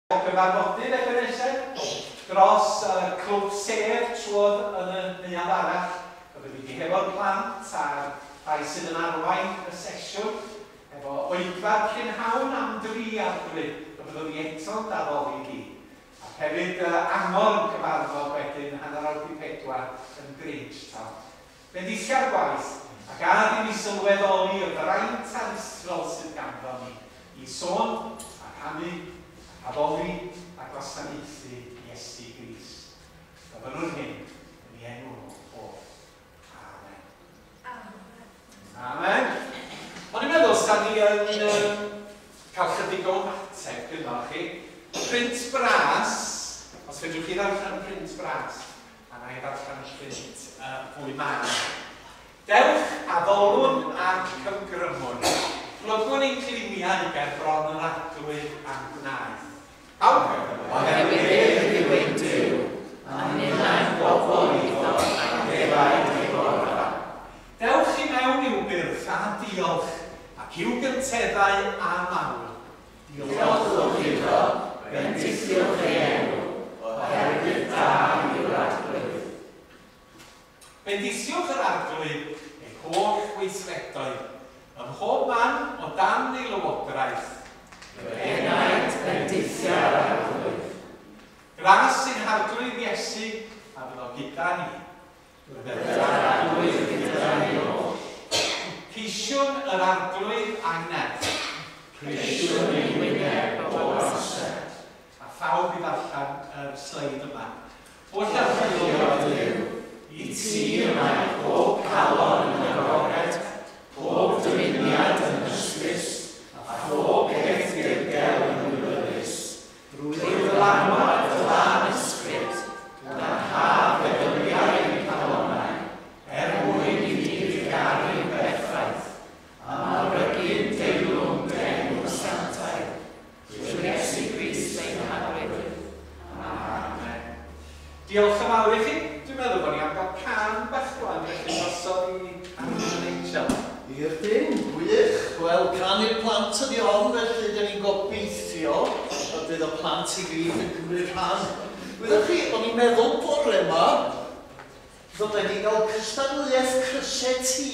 Cyfarfodydd efo'r eisiau dros clwb sef trwodd yn y neuadd arall. Byddwn ni hefo'r plant a'r rhai sydd yn arwain y sesiwn efo oedfa'r prynhawn am 3 arglwydd y byddwn ni eto'n daddoli i gyd. Ac hefyd angor cyfarfod wedyn hanner awr 4 yn Bridgetown. Bendithiau'r gwaith ac ar i ni sylweddoli y fraint annistrol sydd ganddo ni i sôn a rhannu addoli a gwasanaethu Iesu Grist. Dyfynwn hyn yn ei enw o. Amen. Amen. Amen. Ond i'n meddwl, sa ni yn cael chydig o mateb gyda chi. Print bras, os fedrwch chi ddarllen print bras, a na i ddarllen print fwy man. Dewch addolwn ac ymgrymwn. Plygwn i'n climiau ger bron yr arglwydd am gwnaeth. Oherwydd Diwedd Duw, a nilau'n bobl iddo ac ddefaid ei gorau. Dewch i mewn i'w byrth a diolch, ac i'w gynteddau a mawl. Diolchwch iddo, bendithiwch ei enw, oherwydd da yw'r arglwydd. Bendithiwch yr arglwydd ei holl weithredoedd, ym mhob man o dan ei lywodraeth. Enaid bendithiau'r arglwydd. Gras sy'n harglwydd Iesu a fydd o gyda ni. Byddai'r arglwydd gyda ni o. Ceisiwn yr arglwydd angerdd. Ceisiwn ei wyneb o amser. A phawb i ddarllen yr sleid yma. O Llawddio Duw, i ti yma pob calon yn y gored, pob dymuniad yn ysgus, a phob gethdirgel yn wylyddus. Drwy ddylanwad y lan ysbryd, gan haf eddyliau yn calonau, mwyn i ni garu berffaith, a marygy'n deilwng enw santau, drwy Iesu Grist ein harwydd. Amen. Diolch yn fawr i chi. Dwi'n meddwl bod ni am gael can bach rwan, felly osod i Angel. I'r dyn, gwych. Wel, can i'r plant ydi on, felly dyn ni'n gobeithio, a bydd y plant i gyd yn cymryd rhan. Wyddoch chi, o'n i'n meddwl bore yma, ddylen ni gael cystadleuaeth crysau ti.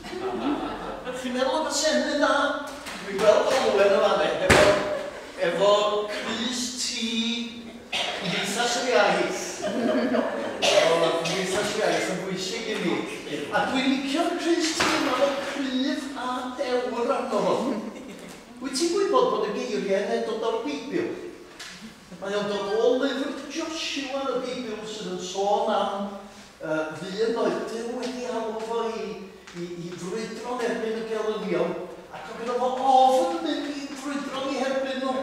Chi'n meddwl am y sennu na? Dwi'n gweld Olwen o fanne, efo crys ti Cymdeithas yr Iaith. O, Cymdeithas yr Iaith yn bwysig i ni. A dwi'n licio'r crys ti yma o cryf a dewr arno fo. Wyt ti'n gwybod bod y geiriau yn dod o'r Bibl? Mae o'n dod o lyfr Joshua y Bibl sydd yn sôn am ddyn oedd Duw wedi alw fo i frwydro'n erbyn y gelynion, ac oedd yna fo ofn mynd i frwydro'n i herbyn nhw.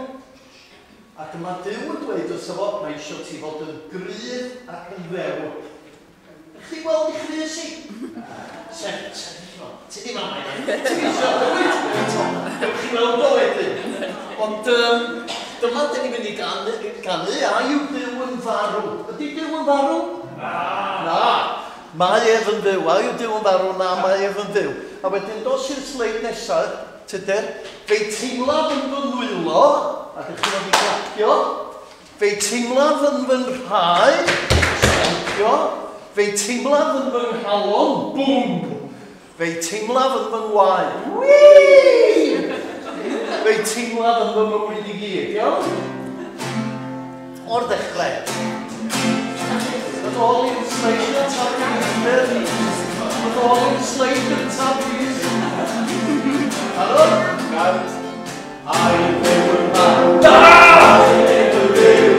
Ac mae Duw yn dweud wrtho fo, mae eisiau ti fod yn gryf ac yn ddewr. Chi weld i chrys i? Ti ddim am ei. Ti eisiau dweud? Dewch chi weld o wedyn. Ond dyma dyn ni'n mynd i ganu, a yw Duw yn farw. Ydy Duw yn farw? Na. Mae ef yn fyw, a yw Duw yn farw, na mae ef yn fyw. A wedyn dos i'r sleid nesaf, tyder, fe teimlaf yn fy nwylo, a ddech chi'n mynd i glapio, fe teimlaf yn fy nrhau, stampio, fe teimlaf yn fy nghalon, bwm! Fe teimlaf yn fy ngwaed, wii! Fe teimlaf yn fy mywyd i gyd, iawn? O'r dechrau. Yn ôl i'n sleid yn tabi, yn ôl i'n sleid yn tabi. Halo? Gawd. I live in my I live in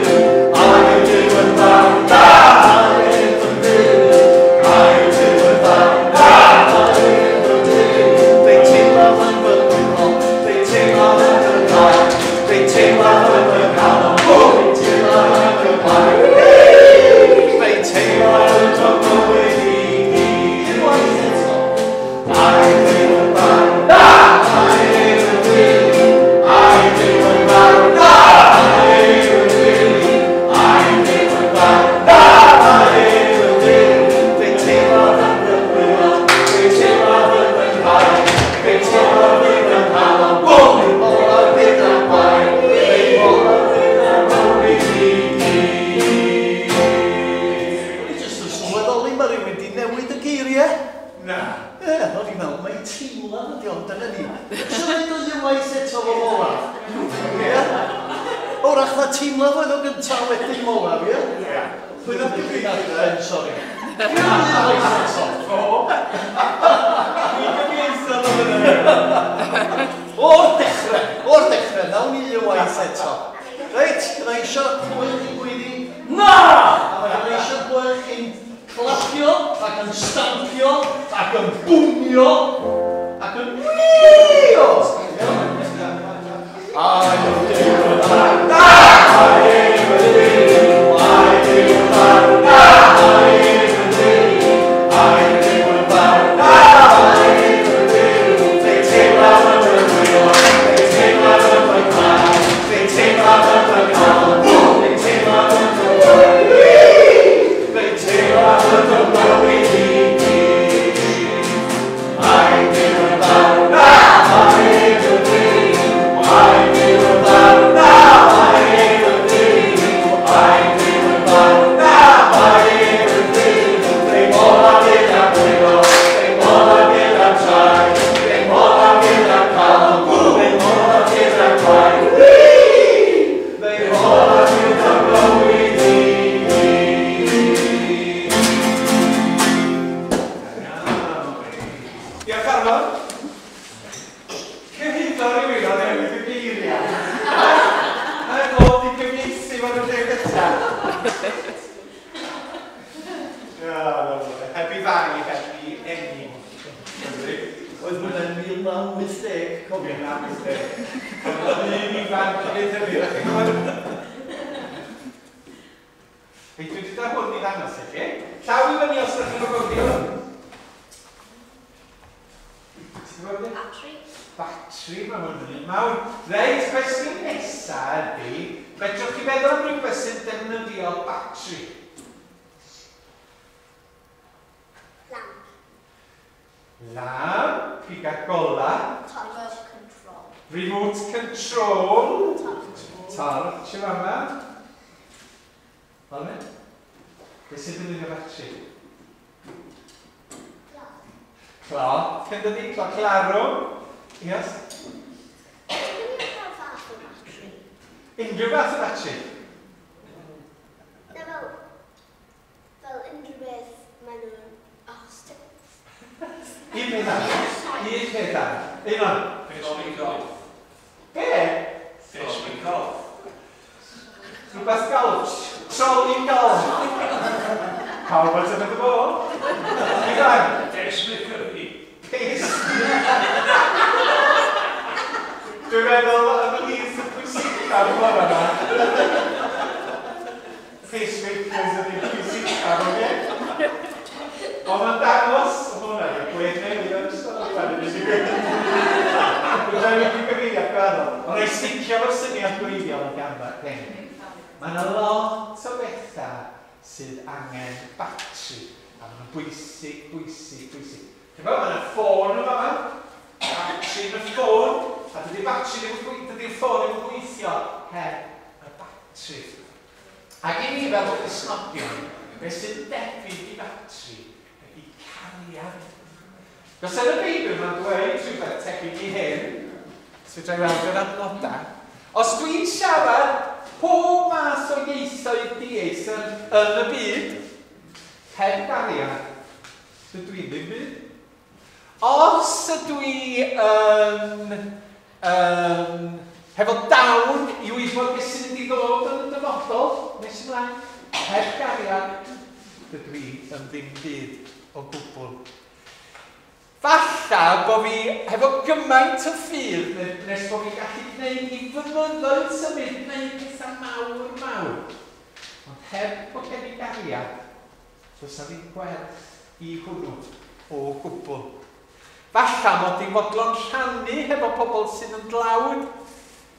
agorach na teimlo oedd o gyntaf wedyn Moab, ie? Ie. Pwy na gyfeiriad, sori. Dwi'n gyfeiriad o'n hynny. O'r dechrau, nawn ni y waith eto. Reit, gyda eisiau clywed i gwydi? Na! A mae eisiau clywed chi'n clapio, ac yn stampio, ac yn bwmio, ac yn wio!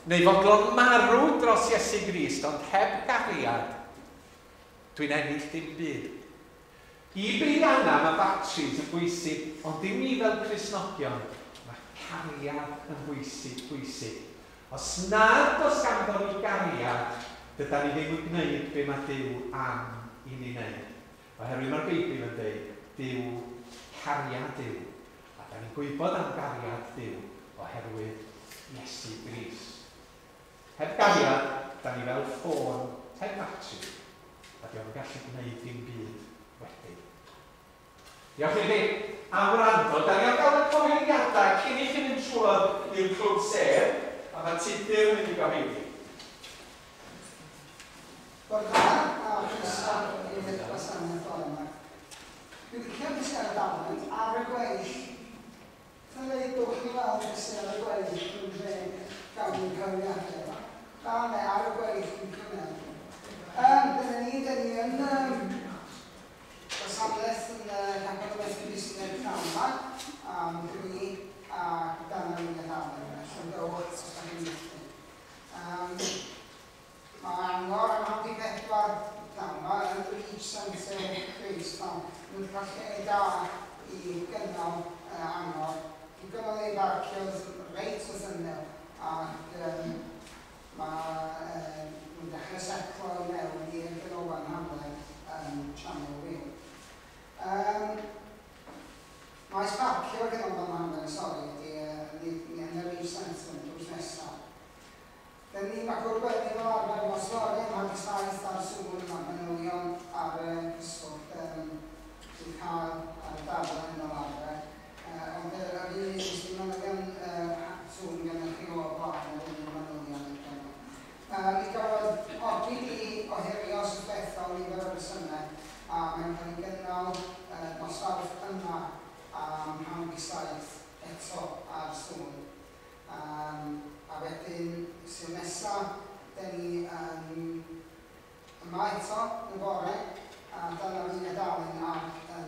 Neu fodlon marw dros Iesu Grist, ond heb gariad, dwi'n ennill dim byd. I Brianna mae batris yn bwysig, ond dim ni fel Cristnogion, mae cariad yn bwysig. Os nad oes ganddo ni gariad, dyda ni ddim yn gwneud be mae Duw am i ni wneud. Oherwydd mae'r Beibl yn dweud, Duw cariad Duw. A da ni'n gwybod am gariad Duw oherwydd Iesu Grist. Heb gariad, da ni fel ffôn heb batri, a diolch yn gallu gwneud dim byd wedyn. Diolch i chi am wrando. Da ni am gael y cyfeiriadau cyn i chi mynd trwy'r i'r clwb sef, a mae Tudur yn mynd i gyfeiri. Bod da, a chysau i fynd gwasanaeth o'r yma. Dwi wedi cael bysgar y dalent ar y gweill. Dwi'n dweud chi weld bysgar y gweill drwy'n dre gael i'n cyfeiriadau yma. Da ne, ar y gweill yn cynnal. Dyna ni yn gwasanaeth yn Capel Busnes Pnawn yma. Dwi a dan yr un ddalen. Yn dywch os da chi'n mynd. Mae Angor am 94 pnawn yma yn Reach Centre Chris. Mae'n cael lle da i gynnal Angor. Dwi'n gynnal ei barciodd reit wrth ymyl. Ac mae'n dechrau seclo i mewn i'r ganolfan hamlen Channel Wheel. Maes barcio ganolfan hamlen, sori, yn yr Reach Centre yn drws nesaf. Dyn ni mae gwrbedu fel arfer mos lori yma gysaeth ar sŵn yma manylion ar y cyswllt dwi'n cael ar y dafod yn fel arfer. Ond yr un sy'n manylion sŵn gan y chi o'r blaen yr un manylion yn gynnu. Ni gafodd ogi di oherio sylwethol i fel y bysynau a mae'n cael ei gynnal nosbarth yma am ham gysaeth eto ar sŵn. A wedyn, sy'n nesaf, dyn ni yma eto yn y bore, a dyna fi'n adalen ar y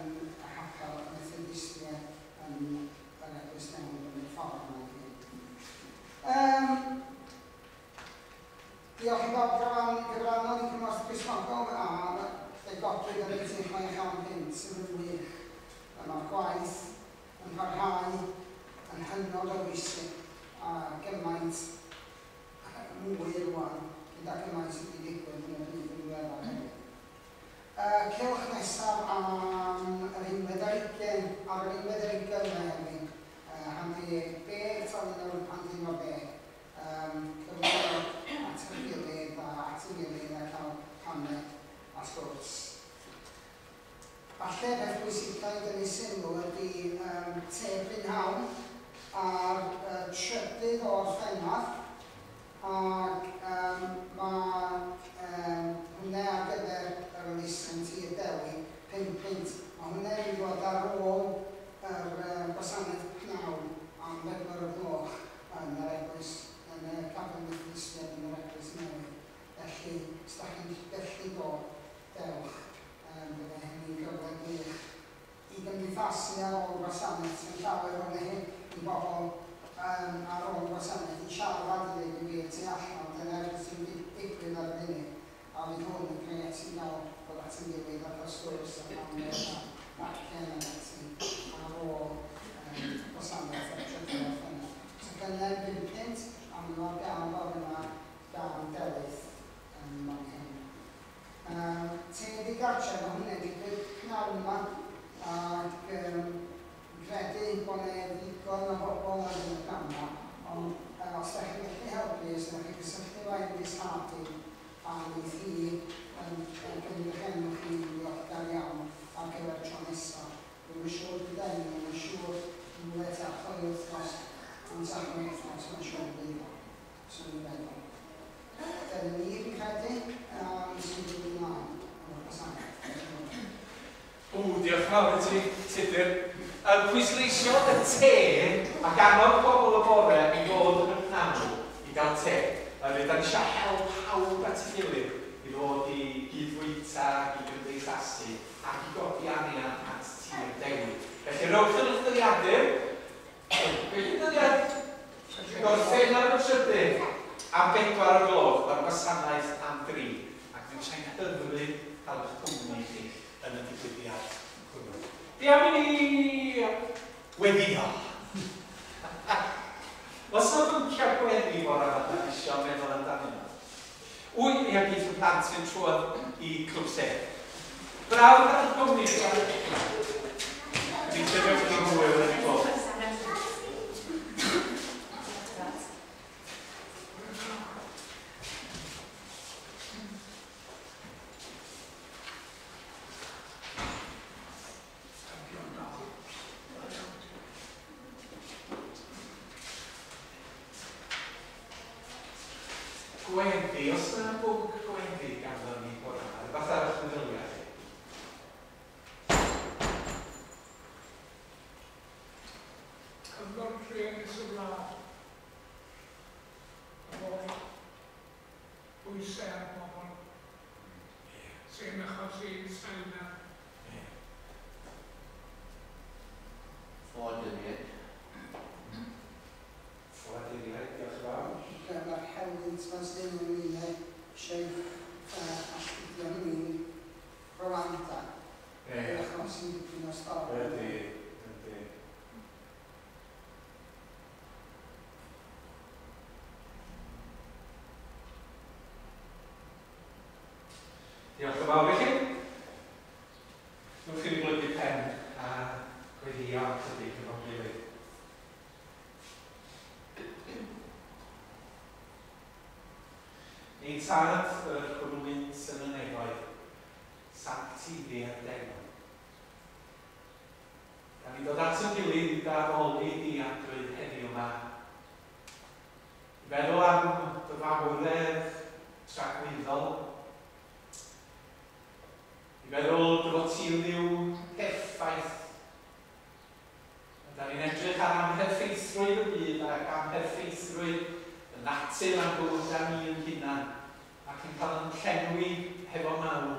hapel y Methodistiaid yn yr Eglwys Newydd yn y ffordd yma. Diolch i bob gyfrannodd i Cymorth Gristnogol a fe godwyd yr 85 sydd yn wych. Mae'r gwaith yn parhau yn hynod o bwysig. A gymaint mwy rwan, gyda gymaint sydd wedi digwydd yn y byd yn ddiweddar hefyd. Cylch nesaf am yr 11 ar yr 11 Mehefin, handi be eto yn yr handi o be. Cyfnod at y gilydd a cael panau a sgwrs. Falle beth bwysig cael dynnu sylw ydy te Brynhawn ar trydydd o'r Llynedd ac mae hwnna ar gyfer yr elusen tir Dewi 5 pwynt. Mae hwnna wedi bod ar ôl yr gwasanaeth pnawn am 4 o'r gloch yn yr eglwys, yn y Capel Methodistiaid yn yr Eglwys Newydd. Felly, os da chi'n gallu dod, dewch. Bydde hynny'n gyfle gwych i gymdeithasu ar ôl gwasanaeth yn llawer o'n hyn i bobl ar ôl gwasanaeth i siarad i ddweud y gwir tu allan, dyna beth sy'n digwydd ar y funud. A fydd hwn yn creu at i gael bod at yn gilydd ar y sgwrs a pamwys a bacen yn ati ar ôl gwasanaeth ar y trydydd o'r Llynedd. So gynnar 5 pwynt am o'r gael bod yma gan Daith yn man hyn. Te ddigartref o hwnna digwydd pnawn yma ac credu bod yna ddigon o bobl ar y pnawn yma, ond os da chi'n gallu helpu, os da chi'n gysylltu fain i sgadi a bydd chi yn gynrychiennu chi ddiolchgar iawn ar gyfer y tro nesaf. Dwi'n siŵr byddai ni, dwi'n siŵr mwlet a choi wrthnos, ond sa'ch yn wrthnos, mae'n siŵr bydd o. So ni'n feddwl. Dyna ni fi'n credu, sy'n dod ymlaen o'r gwasanaeth. Diolch yn fawr i ti, Tudur. Pwysleisio y te a ganol pobl y bore i ddod yn y pnawn i gael te. Da ni eisiau help pawb at ei gilydd i ddod i gydfwyta, i gymdeithasu ac i godi arian at tir Dewi. Felly rowch yn eich dyddiadur. Beth yw'r dyddiad? Gorffen ar y trydydd am 4 o'r gloch o'r gwasanaeth am 3. Ac dwi'n siarad hyfryd cael eich cwmni chi yn y digwyddiad hwnnw. Di am i ni weddio. Os yna bynciau gweddi o'r arall eisiau meddwl amdano yna. Wyt ni am geith y plant sy'n trwodd i clwb sef. Brawd ar y cwmni chi. Dwi'n tynnu'r chi hwyl yn ei bod. gweddi, os yna bwnc gweddi ganddo ni bore yma, rhywbeth arall meddyliau chi. Cyngor Rhianus y Wlad. Efo bwysau ar bobl sy'n achos i'n Steiner. Ffoaduriaid. Ffoaduriaid, diolch yn fawr. Mae'r helynt ma'n sy'n yn unau eisiau astudio ni Rwanda. Achos sy'n dipyn o stori. Ydy. Diolch yn fawr i chi. Nwch chi'n glygu pen a gweddio ychydig efo'n gilydd. Ni tad yr hwnnwynt yn y nefoedd, sanctiddi ar demon. Da ni dod at yn gilydd i ddadoli diadrwydd heddiw yma. I feddwl am dyfawredd tragweddol. I feddwl dyfod ti'n ddiw perffaith. Da ni'n edrych ar amherffeithrwydd y byd ac amherffeithrwydd y natur a'n bywyd a ni yn hunan ac yn cael yn llenwi hefo mawl.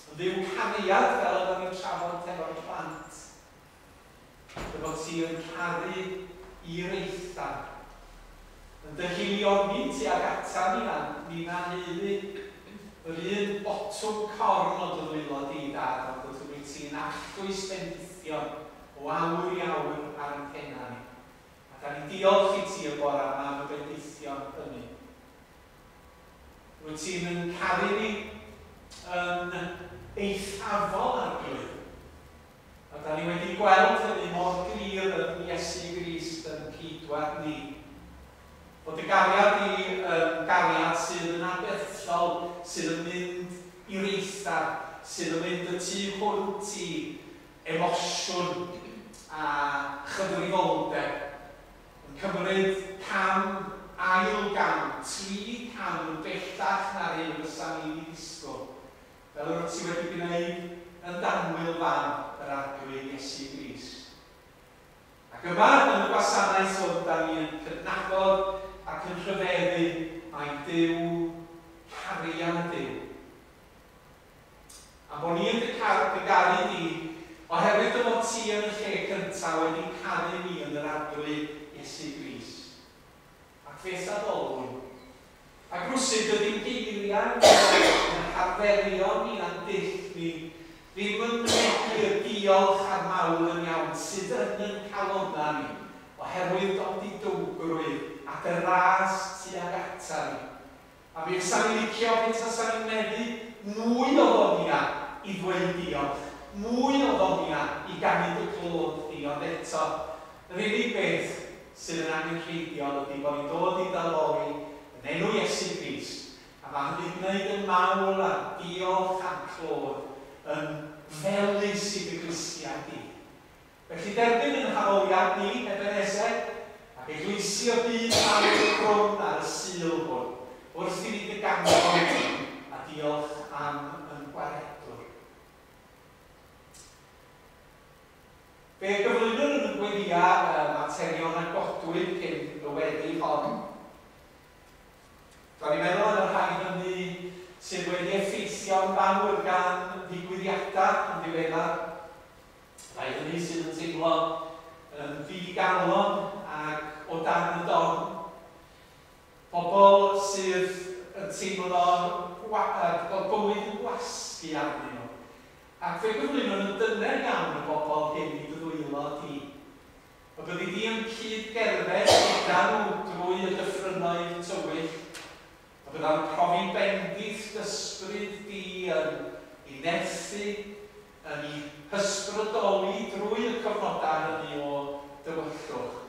Y ddiw caniad fel ydym ni'n trafod hefo'r plant. Dyfod ti yn caru i'r eitha. Yn dyhilioni ti ag ata ni'n anheulu yr un botwm corn o ddwylo di dad, ond ydym ti'n allwys bendithion o awr i awr ar yn penna ni. A da ni'n diolch i ti y bore yma am y bendithion hynny. Rwyt ti'n yn caru ni yn eithafol ar glwydd. A da ni wedi gweld hynny mor glir yn Iesu Grist yn cydwad ni. Bod y gariad i gariad sydd yn aberthol, sydd yn mynd i'r eithaf, sydd yn mynd y tu hwnt i emosiwn a chyfrifoldeb. Yn cymryd cam ail gam, 3 cam yn bellach na'r un fysa ni wedi disgwyl. Fel yr ti wedi gwneud yn danwyl fan yr arglwydd Iesu Grist. Ac yma yn y gwasanaeth oedd da ni yn cydnabod ac yn rhyfeddu mae Duw cariad Duw. A bod ni yn garu di oherwydd y bod ti yn y lle cyntaf wedi caru ni yn yr arglwydd Iesu Grist. Ac beth adolwn. Ac rwsyd ydy'n geiriau yn harferion ni a'n dill ni ddim yn negu'r diolch a'r mawl yn iawn sydd yn calonna ni oherwydd dod i dwgrwydd ac y ras tuag ata ni. A mi fysa ni'n licio beth fysa ni'n meddu mwy o ddonia i ddweud diolch, mwy o ddonia i ganid y clod di, ond eto, yr unig beth sydd yn angenrheidiol ydy bod ni'n dod i ddalori yn enw Iesu Grist, a mae hynny'n gwneud y mawl a diolch a'n clod yn felys i dy Grisiau di. Felly derbyn yn haroliad ni, Ebenezer, ac eglusio'r byd ar y crwn ar y sul hwn, wrth i ni gyganfod a diolch am yn gwaredwr. Fe gyflwynwn yn y gweddia materion a godwyd cyn y wedi hon. Da ni'n meddwl yn yr rhain hynny sydd wedi effeithio'n fawr gan ddigwyddiadau yn ddiweddar. Rhaid hynny sydd yn teimlo yn ddigalon ac o dan y don. Pobl sydd yn teimlo bywyd yn gwasgu arnyn nhw. Ac fe gyflwyn nhw'n dyner iawn y bobl hyn i ddwylo di. O byddi di yn cyd-gerdded gyda nhw drwy y dyffrynnoedd tywyll. O bydda'n profi bendith dysbryd di yn ei nethu, yn ei hysbrydoli drwy y cyfnodau hynny o dywyllwch.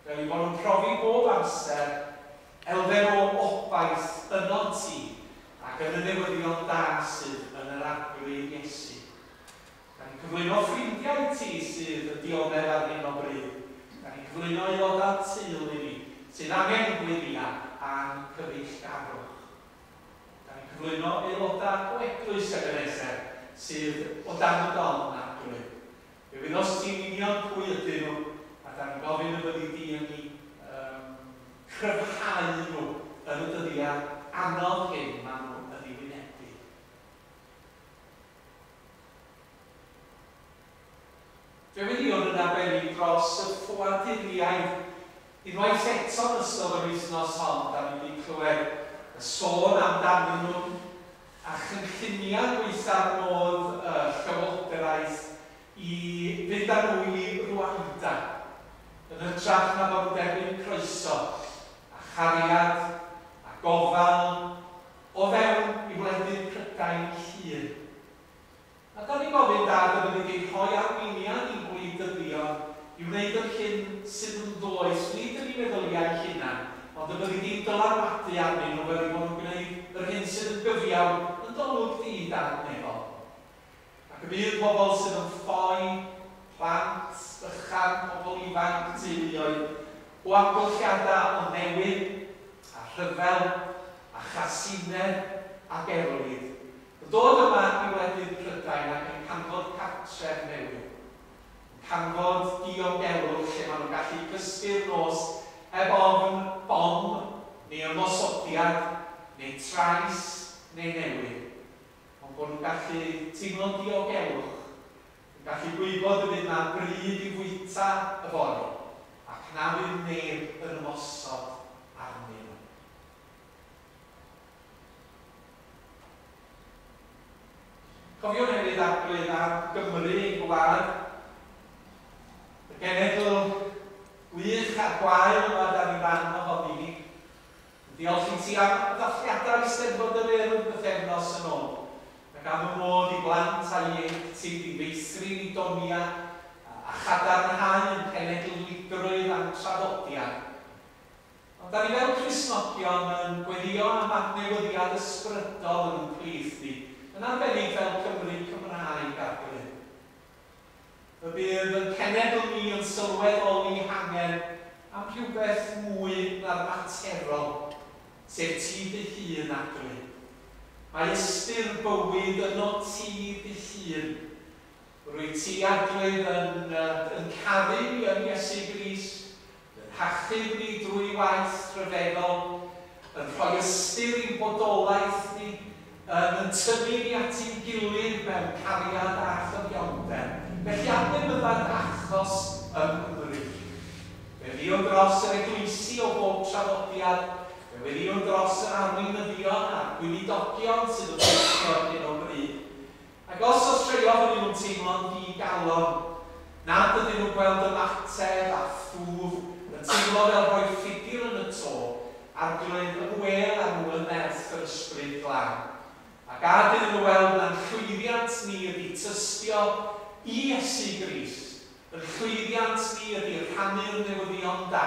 Fel i bod nhw'n profi bob amser elfen o obaith yno ti ac yn y newyddion da sydd yn yr arglwydd Iesu. Da ni'n cyflwyno ffrindiau ti sydd yn dioddef ar hyn o bryd. Da ni'n cyflwyno aelodau teulu ni sydd angen gweddia pan cyfeillgarwch. Da ni'n cyflwyno aelodau o eglwys ag yn eser sydd o dan y don adwy. Fe fydd os ti'n union pwy ydyn nhw, a da ni'n gofyn y byddi di yn ni cryfhau nhw yn y dyddiau anodd hyn maen nhw yn ei wynebu. Fe wedi hwn yn arbennig dros y ffoaduriaid. Unwaith eto yn ystod yr wythnos hon, da ni wedi clywed y sôn amdanyn nhw a chynlluniau gweitha'r modd llywoderaeth i fynd â nhw i Rwanda yn hytrach na bod yn derbyn croeso a chariad a gofal o fewn i wledydd Prydain Llŷn. A da ni'n gofyn dad y byddi di'n rhoi arweiniad i'n gwleidyddion i wneud yr hyn sydd yn does, nid yn ei meddyliau hunan, ond y byddi di'n dylanwadu arnyn nhw wedi bod yn gwneud yr hyn sydd yn gyfiawn yn dolwg di dadnefol. Ac y bydd pobl sydd yn ffoi, plant, bychan, pobl ifanc, teuluoedd, o amgylchiadau o newid, a rhyfel, a chasinau, a gerwyd. Dod yma i wledydd Prydain ac yn canfod cartref newydd. Yn canfod diogelwch lle maen nhw'n gallu cysgu'r nos heb ofn bom, neu ymosodiad, neu trais, neu newid. Ond bod nhw'n gallu teimlo'n diogelwch, yn gallu gwybod y bydd na'n bryd i fwyta y fori, ac na fydd neb yn ymosod arnyn nhw. Cofiwn hefyd arglwydd ar Gymru ein gwlad. Y genedl gwych a gwael yma da ni'n rhan ohoni ni. Diolch i ti am ddathliadau Eisteddfod yr Urdd bythefnos yn ôl. Ac am y modd i blant a ieuenctid i feithrin i donia a chadarnhau yn cenedligrwydd a'n traddodiad. Ond da ni fel Cristnogion yn gweddio am adnewyddiad ysbrydol yn plith ni. Yn arbennig fel Cymru Cymraeg arglwydd. Y bydd yn cenedl ni yn sylweddoli hangen am rhywbeth mwy na'r materol, sef ti dy hun arglwydd. Mae ystyr bywyd yn o ti dy hun. Rwy ti arglwydd yn caru ni yn Iesu Grist, yn hachub ni drwy waith rhyfeddol, yn rhoi ystyr i'n bodolaeth ni, yn tynnu ni at i'n gilydd mewn cariad a chyfiawnder. Felly adnewyddiad achos yn Cymru. Fe ddion dros yr eglwysi o bob traddodiad, fe ddion dros yr arweinyddion a'r gwynidogion sydd yn gweithio ar hyn o bryd. Ac os treuliodd yn nhw'n teimlo'n di-galon, nad ydyn nhw'n gweld ymateb a thwf, yn teimlo fel rhoi ffigur yn y to, arglwydd yn wel a nhw yn nerth yr ysbryd glân. Ac adyn nhw weld na'n llwyddiant ni ydi tystio i Iesu Grist. Yn llwyddiant ni ydi rhannu'r newyddion da.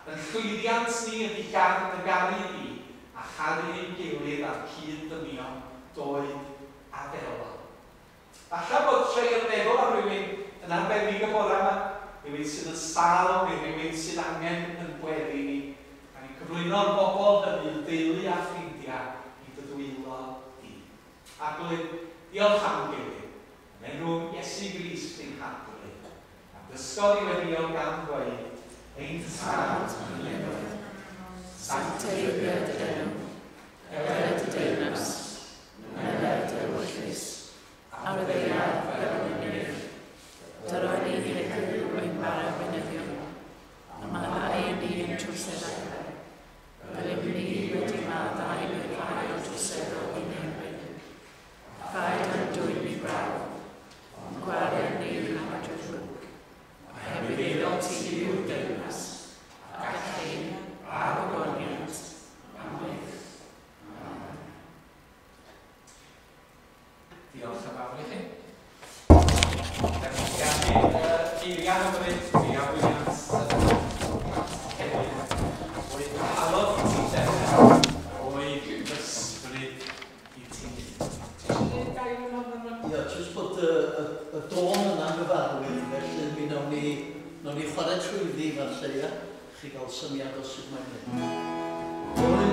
Yn llwyddiant ni ydi garu ni a charu ein gilydd a'r cyd-dynion doedd a felon. Alla bod trei yn meddwl am rhywun yn arbennig y bore yma, rhywun sydd yn sal neu rhywun sydd angen yn gweddi ni. A ni'n cyflwyno'r bobl hynny'n deulu a ffrindiau i ddwylo di. Arglwydd, diolch am gilydd. Yn enw Iesu Grist ein hadglwydd. A dysgod i wedi o'n gan ddweud, ein tad yn newydd. Sancteiddiodd enw, eled y deyrnas, eled y wyllus, ar y ddeiad fel yn unig. Dyro'n ni heddiw ein bara wynyddion, a mae rai ni yn trwsedau. Fel ym ni wedi maddau mewn rhai o trwsedol i'n erbyn. Ffaid yn dwy'n ni brawf, ond gwariad ni am y drwg. A hefyd eiddo ti yw'r deyrnas, ac ein a'r ogoniant, am byth. Amen. Diolch am awr i chi. Eiriau o bryd fi a wyliant hefyd oedd halodd i ti ddefnod oedd ysbryd i ti. Ti'n ei gael yn hwnna? Ia, jyst bod y dôn yna'n gyfarwydd, felly mi nawn ni chwarae trwyddi falle, ia? Chi gael syniad o sut mae'n mynd.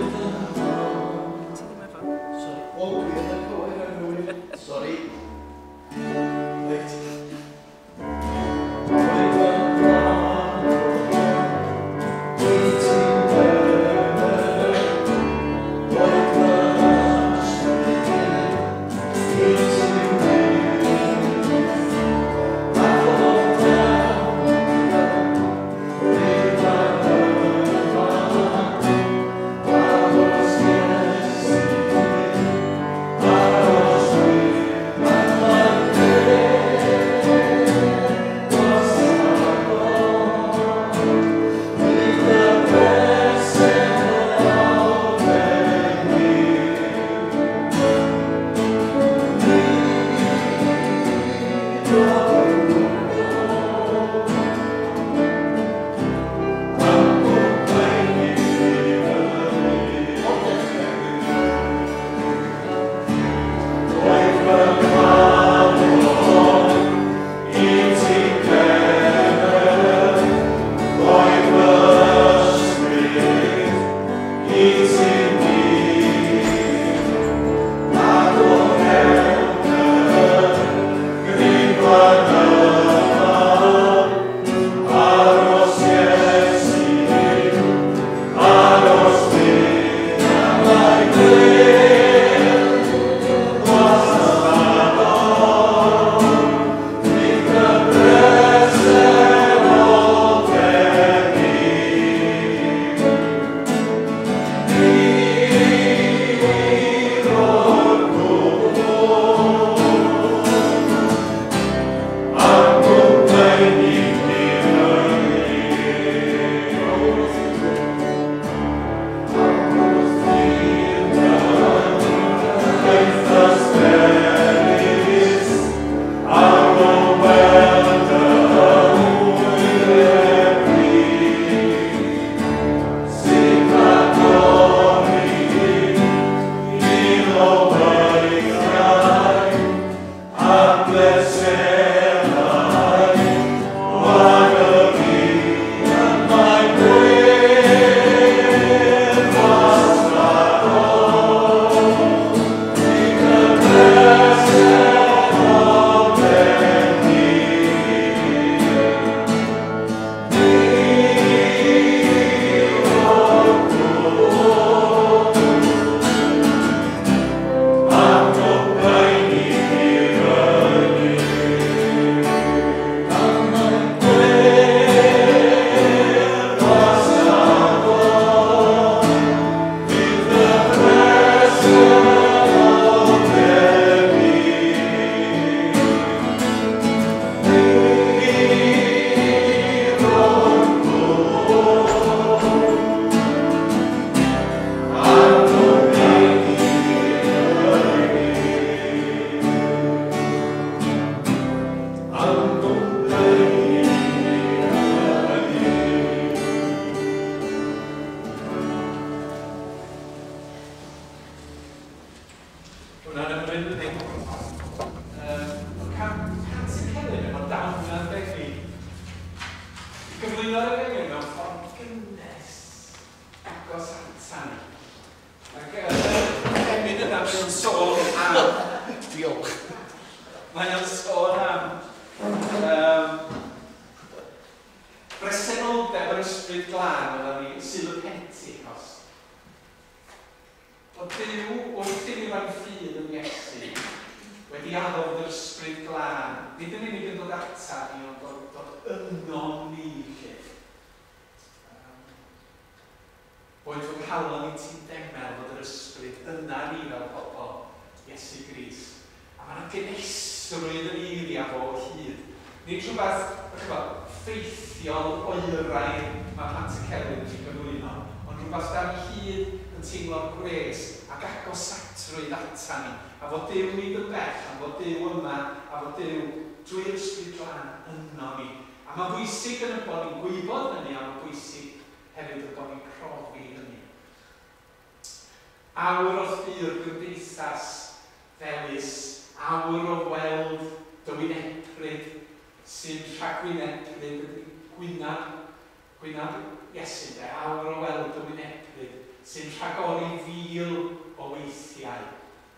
sy'n rhagori 1,000 o weithiau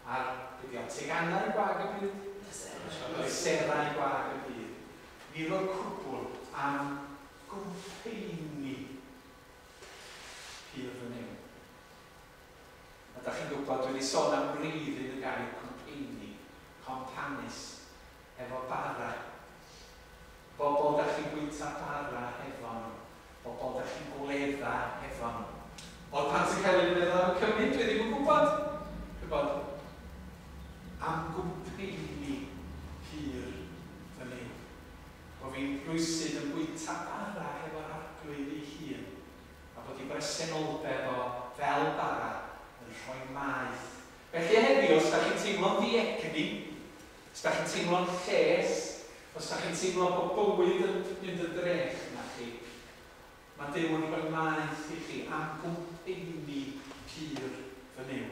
ar tegannau gwag y byd, serau gwag y byd. Ni o'r cwbl am gwmpeini pyr fy new. A da chi'n gwybod, dwi wedi sôn am brifyn y gair cwmpeini, companis, efo bara. Bobl da chi'n bwyta bara efo nhw. Bobl da chi'n gwledda efo nhw. Ond pan sy'n cael ei meddwl am cymryd, dwi ddim yn gwybod. Am gwmpeini pyr fy new. Bo fi'n rwysydd yn bwyta bara efo'r arglwydd ei hun. A bod i bresenoldeb o fel bara yn rhoi maeth. Felly heddiw, os da chi'n teimlo'n ddiegni, os da chi'n teimlo'n lles, os da chi'n teimlo bod bywyd yn mynd y drech yna chi, mae Duw yn rhoi maeth i chi am gwmpeini pyr fy new.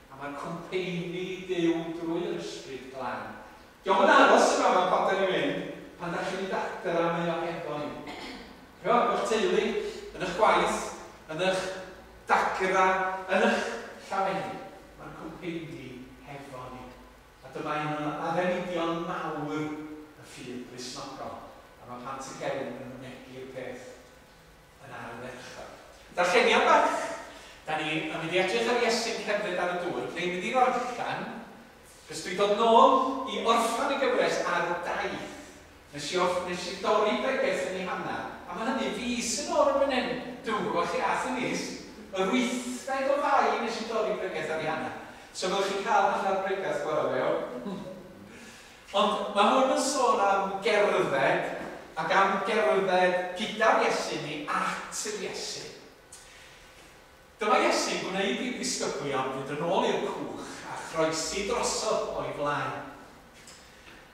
A mae'r cwmpeini Duw drwy'r ysbryd glân. Diolch yn aros yma mae pan da ni'n mynd, pan da chi'n mynd adra mae o efo ni. Eich teulu, yn eich gwaith, yn eich dagra, yn eich llawenni. Mae'r cwmpeini hefo ni. A dyma un addenidion mawr y ffydd Gristnogol. A mae Pant y Gefn yn mynegu'r peth yn ardderchog. Darlleniad bach. Da ni yn mynd i edrych ar Iesu'n cerdded ar y dŵr. Dwi'n mynd i orffan, cos dwi'n dod nôl i orffan y gyfres ar Daith. Nes i dorri pregeth yn ei hanner, a mae hynny fus yn o'r yn hyn. Dwi'n gwybod chi ath yn is, y 8 o fai nes i dorri pregeth ar ei hanner. So fel chi'n cael hanner pregeth gwrdd fe. Ond mae hwn yn sôn am gerdded, ac am gerdded gyda'r Iesu ni at yr Iesu. Dyma Iesu'n gwneud i'r disgyblion fynd yn ôl i'r cwch a chroesi drosodd o'i flaen.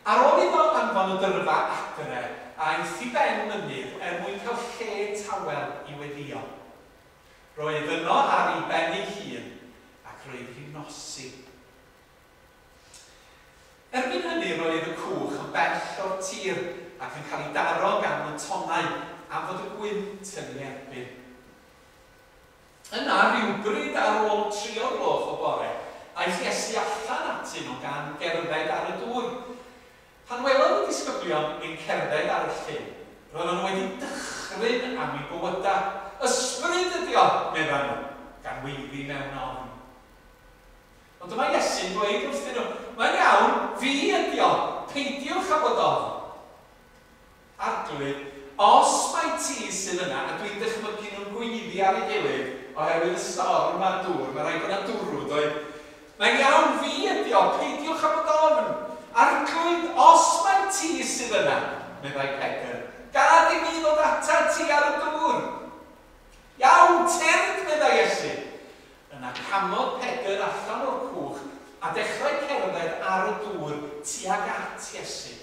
Ar ôl iddo anfon y dyrfa adre, a eith I ben mynydd mwyn cael lle tawel I weddio. Roedd yno ar ei ben ei hun, ac roedd hi'n nosi. Erbyn hynny roedd y cwch yn bell o'r tir, ac yn cael ei daro gan y tonnau, am fod y gwynt yn ei erbyn. Yna, rhywbryd ar ôl 3 o'r gloch o bore, aeth Iesu allan atyn nhw gan gerdded ar y dŵr. Pan welodd y disgyblion yn cerdded ar y llyn, roedden nhw wedi dychryn am ei bywyda. Ysbryd ydi o, meddwl nhw, gan weiddi mewn ofn. Ond dyma Iesu'n dweud wrthyn nhw, mae'n iawn, fi ydi o, peidiwch â bod ofn. Arglwydd, os mae ti sydd yna, a dwi'n dychmygu nhw'n gweiddi ar ei gilydd, oherwydd y storm a'r dŵr, mae rhaid o'na dwrw, doedd. Mae'n iawn, fi ydi o, peidiwch â bod ofn. Arglwydd, os mae ti sydd yna, meddai Pedr, gad I mi ddod ata ti ar y dŵr. Iawn, tyrd, meddai Iesu. Yna camodd Pedr allan o'r cwch a dechrau cerdded ar y dŵr tuag at Iesu.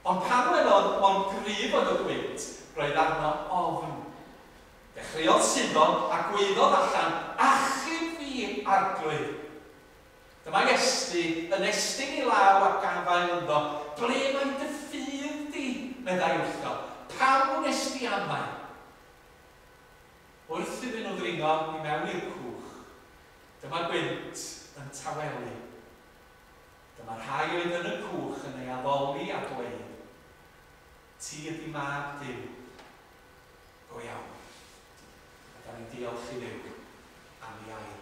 Ond pan welodd mor gryf oedd y gwynt, roedd arno ofn. Dechreuodd Simon a gwaeddodd allan, achub fi, Arglwydd. Dyma Iesu yn estyn I law ac gafael ynddo, ble mae dy ffydd di, meddai wrtho, pam nes di amau? Wrth iddyn nhw ddringo I mewn i'r cwch, dyma gwynt yn tawelu. Dyma rhai oedd yn y cwch yn ei addoli a dweud, ti ydi mab Duw, go iawn. A da ni'n diolch I Dduw am ei air.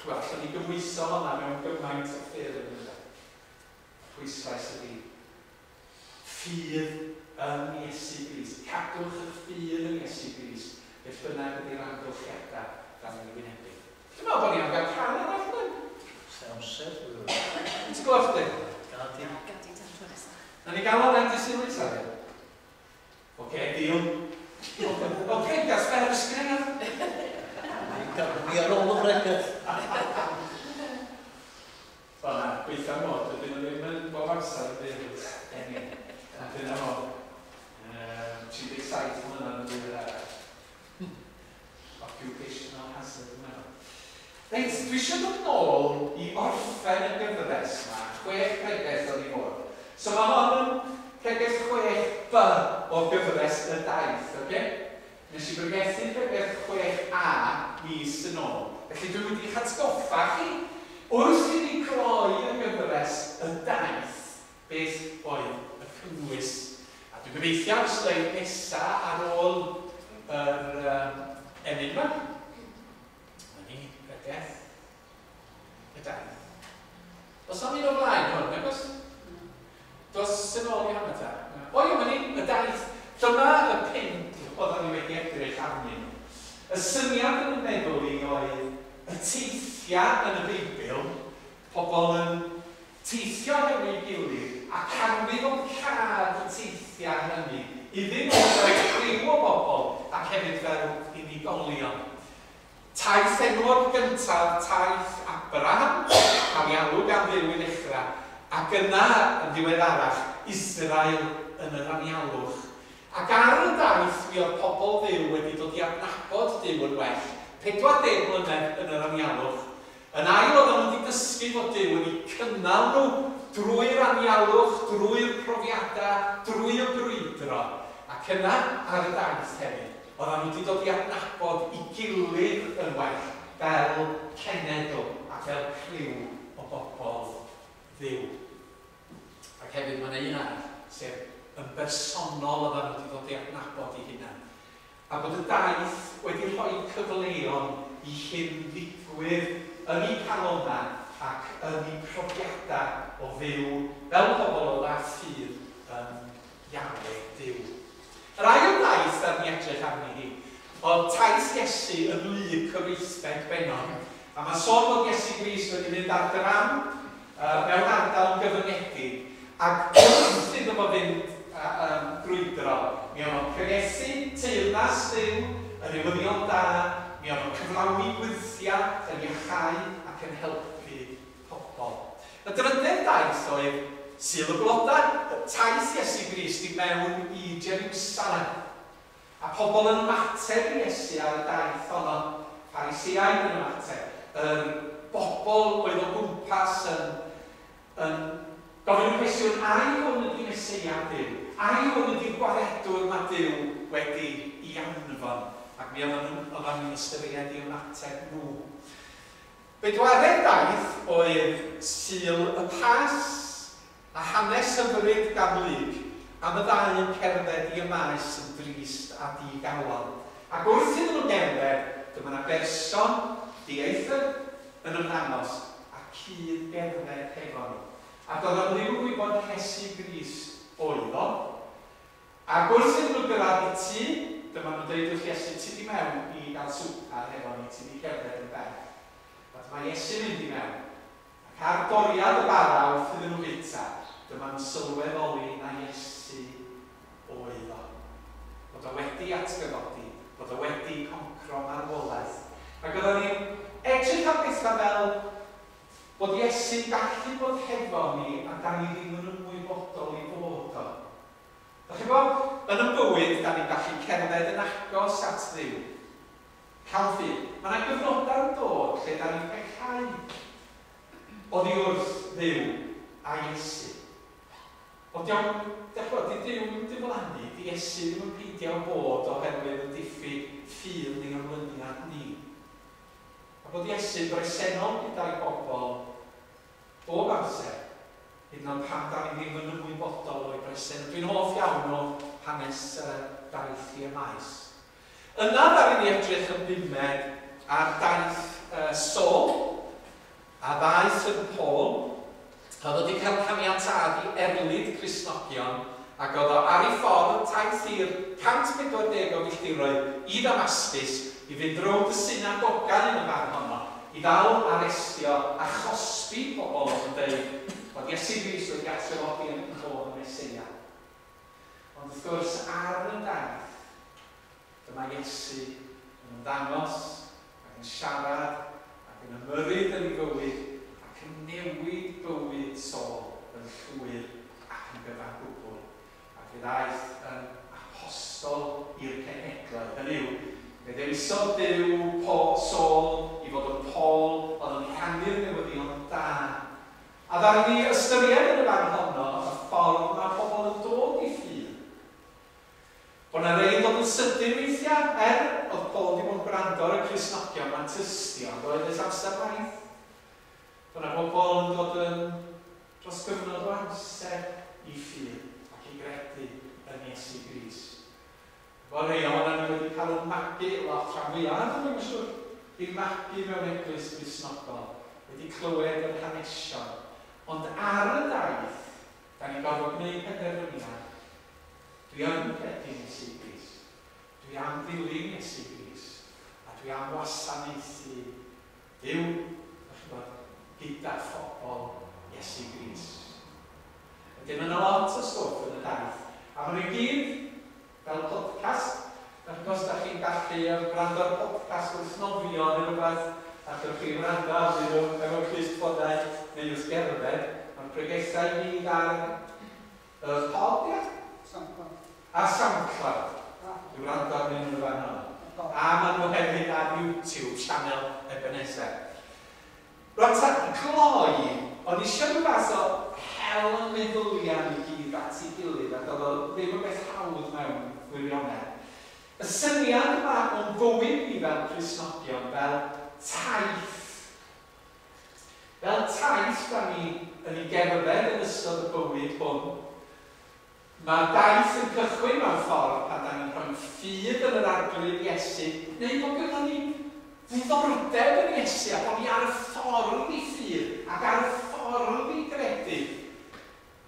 Wel, allan ni gymwyso hwnna mewn gymaint o ffyrdd yn ydw. Pwyslais ydi ffydd yn Iesu Grist. Cadwch y ffydd yn Iesu Grist. Beth bynnag ydy'r amgylchiadau gan ei wynebu. Dwi'n meddwl bod ni am gael can yn allan. Amser. Ti'n gwybod chdi? Gadi. Gadi tan tro nesaf. Na ni gael o'n cynnwys ar hyn. Oce, deal. Oce, gas fer ysgrifennu. Mi ar ôl y bregeth. Wel na, gweithio mod, ydyn nhw ddim yn bob amser yn byw. A dyna mod. 37 mlynedd yn byw arall. Occupational hazard yn meddwl. Reit, dwi eisiau dod nôl I orffen y gyfres yma, 6 pregeth oedd I fod. So mae hon yn pregeth 6B o gyfres y Daith, oce? Nes i bregethu rhywbeth 6a mis yn ôl. Felly dwi wedi eich atgoffa chi wrth i ni gloi yn gyfres y daith beth oedd y cynnwys. A dwi'n gobeithio ar y sleid nesaf ar ôl yr emyn yma. Yna ni, pregeth y daith. Os am un o blaen hwn, nag oes? Does yn ôl i hwnna ta? O, yma ni, y daith. Dyma y pump oedden ni wedi edrych arnyn nhw. Y syniad yn y meddwl i oedd y teithiau yn y Beibl, pobl yn teithio hynny'n gilydd a canfod cad y teithiau hynny i ddim ond o'r criw o bobl ac hefyd fel unigolion. Taith enwog gyntaf, taith Abraham, cael ei alw gan Dduw i ddechrau, ac yna yn ddiweddarach Israel yn yr anialwch. Ac ar y daith mi oedd pobl Dduw wedi dod i adnabod Dduw yn well, 40 mlynedd yn yr anialwch. Yn ail oedd nhw wedi dysgu fod Dduw wedi cynnal nhw drwy'r anialwch, drwy'r profiadau, drwy'r brwydro. Ac yna ar y daith hefyd, oedd nhw wedi dod i adnabod i gilydd yn well, fel cenedl a fel criw o bobl Dduw. Ac hefyd mae'n un arall, sef yn bersonol oedd nhw wedi dod i adnabod i hunain. A bod y daith wedi rhoi cyfleon i hyn ddigwydd yn ei calonna ac yn ei profiadau o fyw fel pobl o dda ffydd yn Iahwe Duw. Yr ail daith ar ni edrych arni hi, oedd taith Iesu yn lyg cyfreithbed bennog. A mae sôn bod Iesu Grist wedi mynd ar dram mewn ardal gyfyngedig ac wrth iddo fo fynd brwydro. Mi o'n nhw'n pregethu teyrnas Dduw yn newyddion da, mi o'n nhw'n cyflawni gwythiau yn iachau ac yn helpu pobl. Y drydedd daith oedd Sul y Blodau, taith Iesu Grist i mewn i Jerusalem. A pobl yn ymateb i Iesu ar y daith honno, Pharisïaid yn ymateb, bobl oedd o gwmpas yn gofyn y cwestiwn, ai hwn ydi Meseia Duw? Ai hwn ydi'r gwaredwr mae Duw wedi ei anfon? Ac mi oedden nhw'n ystyried i ymateb nhw. Bedwaredd daith oedd Sul y Pas a hanes hyfryd gan lyg am y ddau yn cerdded i y maes yn drist a digawel. Ac wrth iddyn nhw'n gerdded, dyma yna berson, Daith yn ymddangos a cyd gerdded hefo nhw. Ac oedd o'n ddim yn gwybod Iesu Grist oedd o. Ac wrth iddyn nhw gyrraedd i tŷ, dyma nhw'n dweud wrth Iesu, ti di mewn i gael swper hefo ni, ti di cerdded yn bell. Ac mae Iesu mynd i mewn. Ac ar doriad y bara wrth iddyn nhw bita, dyma nhw'n sylweddoli na Iesu oedd o. Bod o wedi atgyfodi, bod o wedi concro marwolaeth. Ac oedd ni'n edrych am bethau fel bod Iesu gallu bod hefo ni a da ni ddim yn ymwybodol i fod o. Dach chi'n bod, yn y bywyd, da ni'n gallu cerdded yn agos at Dduw. Cael ffydd. Mae yna gyfnodau'n dod lle da ni'n pechau oddi wrth Dduw a Iesu. Ond iawn, di Dduw yn diflannu, di Iesu ddim yn peidio bod oherwydd y diffyg ffydd ni'n ymlyniad ni. A bod Iesu'n bresennol gyda'i bobl bob amser, hyd yn oed pan da ni ddim yn ymwybodol o'i bresennol. Dwi'n hoff iawn o hanes daith i'r maes. Yna da ni'n edrych yn bumed ar daith Saul a daith yn Paul. Oedd wedi cael caniatad i erlyd Cristnogion ac oedd o ar ei ffordd taith i'r 140 o filltiroedd i Damascus i fynd rownd y synagogau yn y fan honno, i ddal arestio a chosbi pobl yn dweud bod Iesu Grist wedi atgyfodi yn ddod y Meseia. Ond wrth gwrs ar y daith, dyma Iesu yn ymddangos ac yn siarad ac yn ymyrryd yn ei fywyd ac yn newid bywyd Saul yn llwyr ac yn gyfan gwbl. Ac fe ddaeth yn apostol i'r cenhedlau. Hynny yw, fe ddewisodd Duw Saul i fod yn Paul oedd yn rhannu'r newyddion da. A ddaru ni ystyried yn y fan honno y ffordd mae pobl yn dod i ffydd. Bod yna rei dod yn sydyn weithiau Weithiau, oedd Paul wedi bod yn gwrando ar y Cristnogion ma'n tystio, oedd ys amser maith. Dyna bobl yn dod yn dros gyfnod o amser I ffyr ac I gredu yn Iesu Gris. Fel rhai o'n ni wedi cael yn magu lot rhan fwyaf, dwi'n siŵr, I magu mewn eglwys Gristnogol, wedi clywed yr hanesion. Ond ar y daith, da ni'n gorfod gwneud penderfyniad. Dwi am credu Iesu Gris. Dwi am ddilyn Iesu Gris. A dwi am wasanaethu Duw, gyda phobl Iesu Gris. Ydyn yna lot o stwff yn y daith. A maen nhw gyd, fel podcast, ac os da chi'n gallu gwrando'r podcast wythnofion neu rhywbeth, ac ydych chi'n gwrando arnyn nhw efo clustfodau neu wrth gerdded, mae'r pregethau I gyd ar y pod, ia? A SoundCloud. Dwi'n gwrando arnyn nhw fan hwnna. A maen nhw hefyd ar YouTube, channel Ebenezer. Rwan ta, gloi, ond eisiau nhw fath o hel yn meddyliau I gyd at I gilydd, ac oedd o ddim yn beth hawdd mewn gwirionedd. Y syniad yma o'n fywyd ni fel Cristnogion, fel taith. Fel taith da ni yn ei gerdded yn ystod y bywyd hwn. Mae daith yn cychwyn mewn ffordd pan da ni'n rhoi ffydd yn yr arglwydd Iesu, neu bod gynnon ni ddiddordeb yn Iesu, a bod ni ar y ffordd I ffydd, ac ar y ffordd I gredu.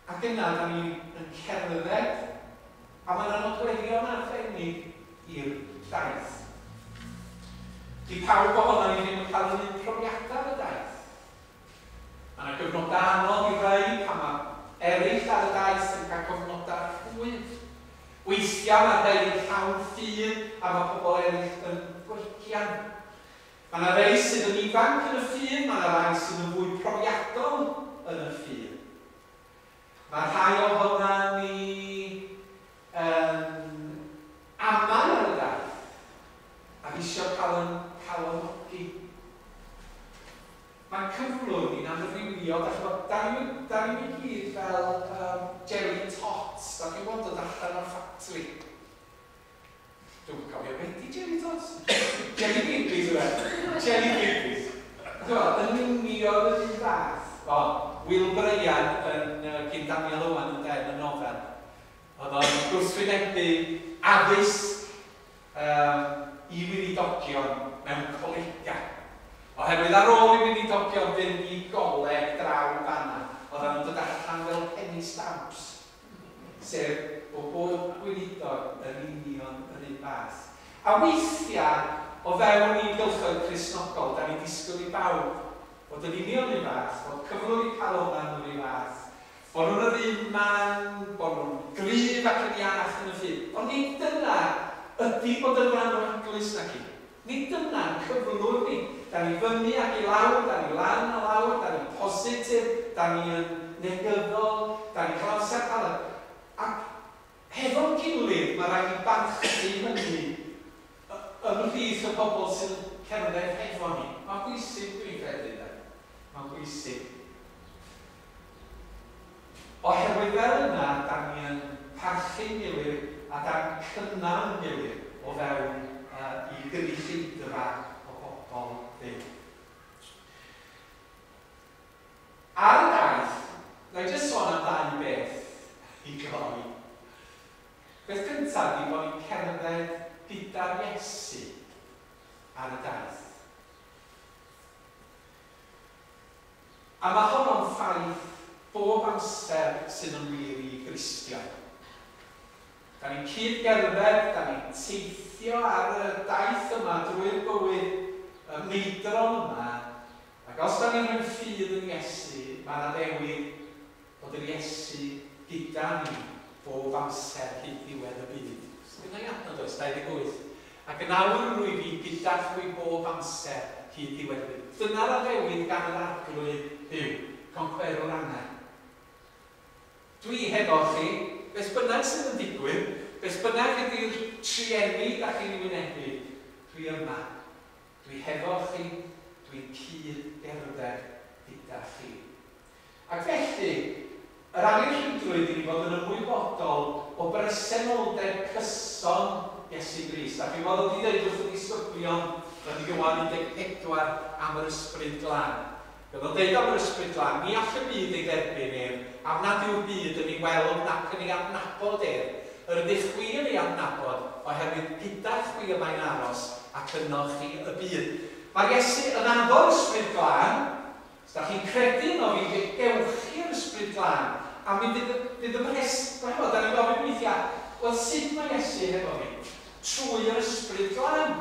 Ac yna da ni'n cerdded, a mae'n nodweddion arbennig i'r daith. Di pawb ohono ni ddim yn cael yn un profiadau y daith. Mae yna gyfnodau anodd I rei pan mae eraill ar y daith yn cael gyfnodau rhwydd. Weithiau mae rei yn llawn ffydd a mae pobl eraill yn gwercian. Mae yna rei sydd yn ifanc yn y ffydd, mae yna rei sydd yn fwy profiadol yn y ffydd. Mae rhai ohono ni amau ar y daith ac eisiau cael yn calogi. Mae'n cyflwr ni'n amrywio, da ni'n I gyd fel jelly tots, da chi'n gwybod dod allan o'r ffatri. Dwi'n cofio wedi jelly tots. Jelly babies yw jelly babies. Yn unio yn un fath. Will Brian yn cyn Daniel Owen yn den y nofel. Oedd o'n gwrthwynebu addysg I wynidogion mewn colega. Oherwydd ar ôl I wynidogion fynd I goleg draw fanna, oedd o'n dod allan fel penny stamps. Sef o bob gweinidog yn union yr un fath. A weithiau, o fewn I gylchoedd Cristnogol, da ni disgwyl I bawb bod yn union un fath, bod cyflwr I cael hwnna'n yr un fath, bod nhw'n yr un man, bod nhw'n gryf ac yn iach yn y ffydd. Ond nid dyna ydy bod yn rhan o eglwys na chi. Nid dyna'n cyflwr ni. Da ni fyny ac I lawr, da ni lan a lawr, da ni'n positif, da ni'n negyddol, da ni'n cael amser caled. Ac hefo'n gilydd, mae rhaid I barchu hynny ymhlith y pobl sy'n cerdded hefo ni. Mae'n bwysig dwi'n credu da. Mae'n bwysig. Oherwydd fel yna, da ni yn parchu'n gilydd a da'n cynnal yn gilydd o fewn I gynulleidfa o bobl Duw. Ar y daith, na I jyst sôn am ddau beth I gloi. Beth gyntaf ni bod ni'n cerdded gyda'r Iesu ar y daith. A mae hwnna'n ffaith bob amser sydd yn wir I Gristion. Da ni'n cyd-gerdded, da ni'n teithio ar y daith yma drwy'r bywyd meidron yma, ac os da ni'n rhoi ffydd yn Iesu, mae'n addewid bod yr Iesu gyda ni bob amser hyd diwedd y byd. Dyna I adnod oes, 28. Ac yn awr yn rwy fi gyda chwi bob amser hyd diwedd y byd. Dyna'r addewid gan yr arglwydd Duw, conquerwr angen. Dwi hefo chi, beth bynnag sydd yn digwydd, beth bynnag ydy'r trienni da chi'n wynebu, dwi yma. Dwi hefo chi, dwi'n cyd-gerdded gyda chi. Ac felly, yr angenrhydrwydd I ni fod yn ymwybodol o bresenoldeb cyson Iesu Grist. A dwi'n meddwl wedi dweud wrth y disgyblion yn Ioan 14 am yr ysbryd glân. Bydd o'n dweud am yr ysbryd glân, ni all y byd ei dderbyn ef, am nad yw'r byd yn ei weld nac yn ei adnabod ef. Yr ydych chwi yn ei adnabod oherwydd gyda'ch chwi yma'n aros ac yno chi y byd. Mae'r Iesu yn addo'r ysbryd glân. Os da chi'n credu no fi gewch chi'r ysbryd glân. A mi fydd y bresbrau, da ni'n gofyn weithiau, wel sut mae Iesu hefo fi? Trwy'r ysbryd glân.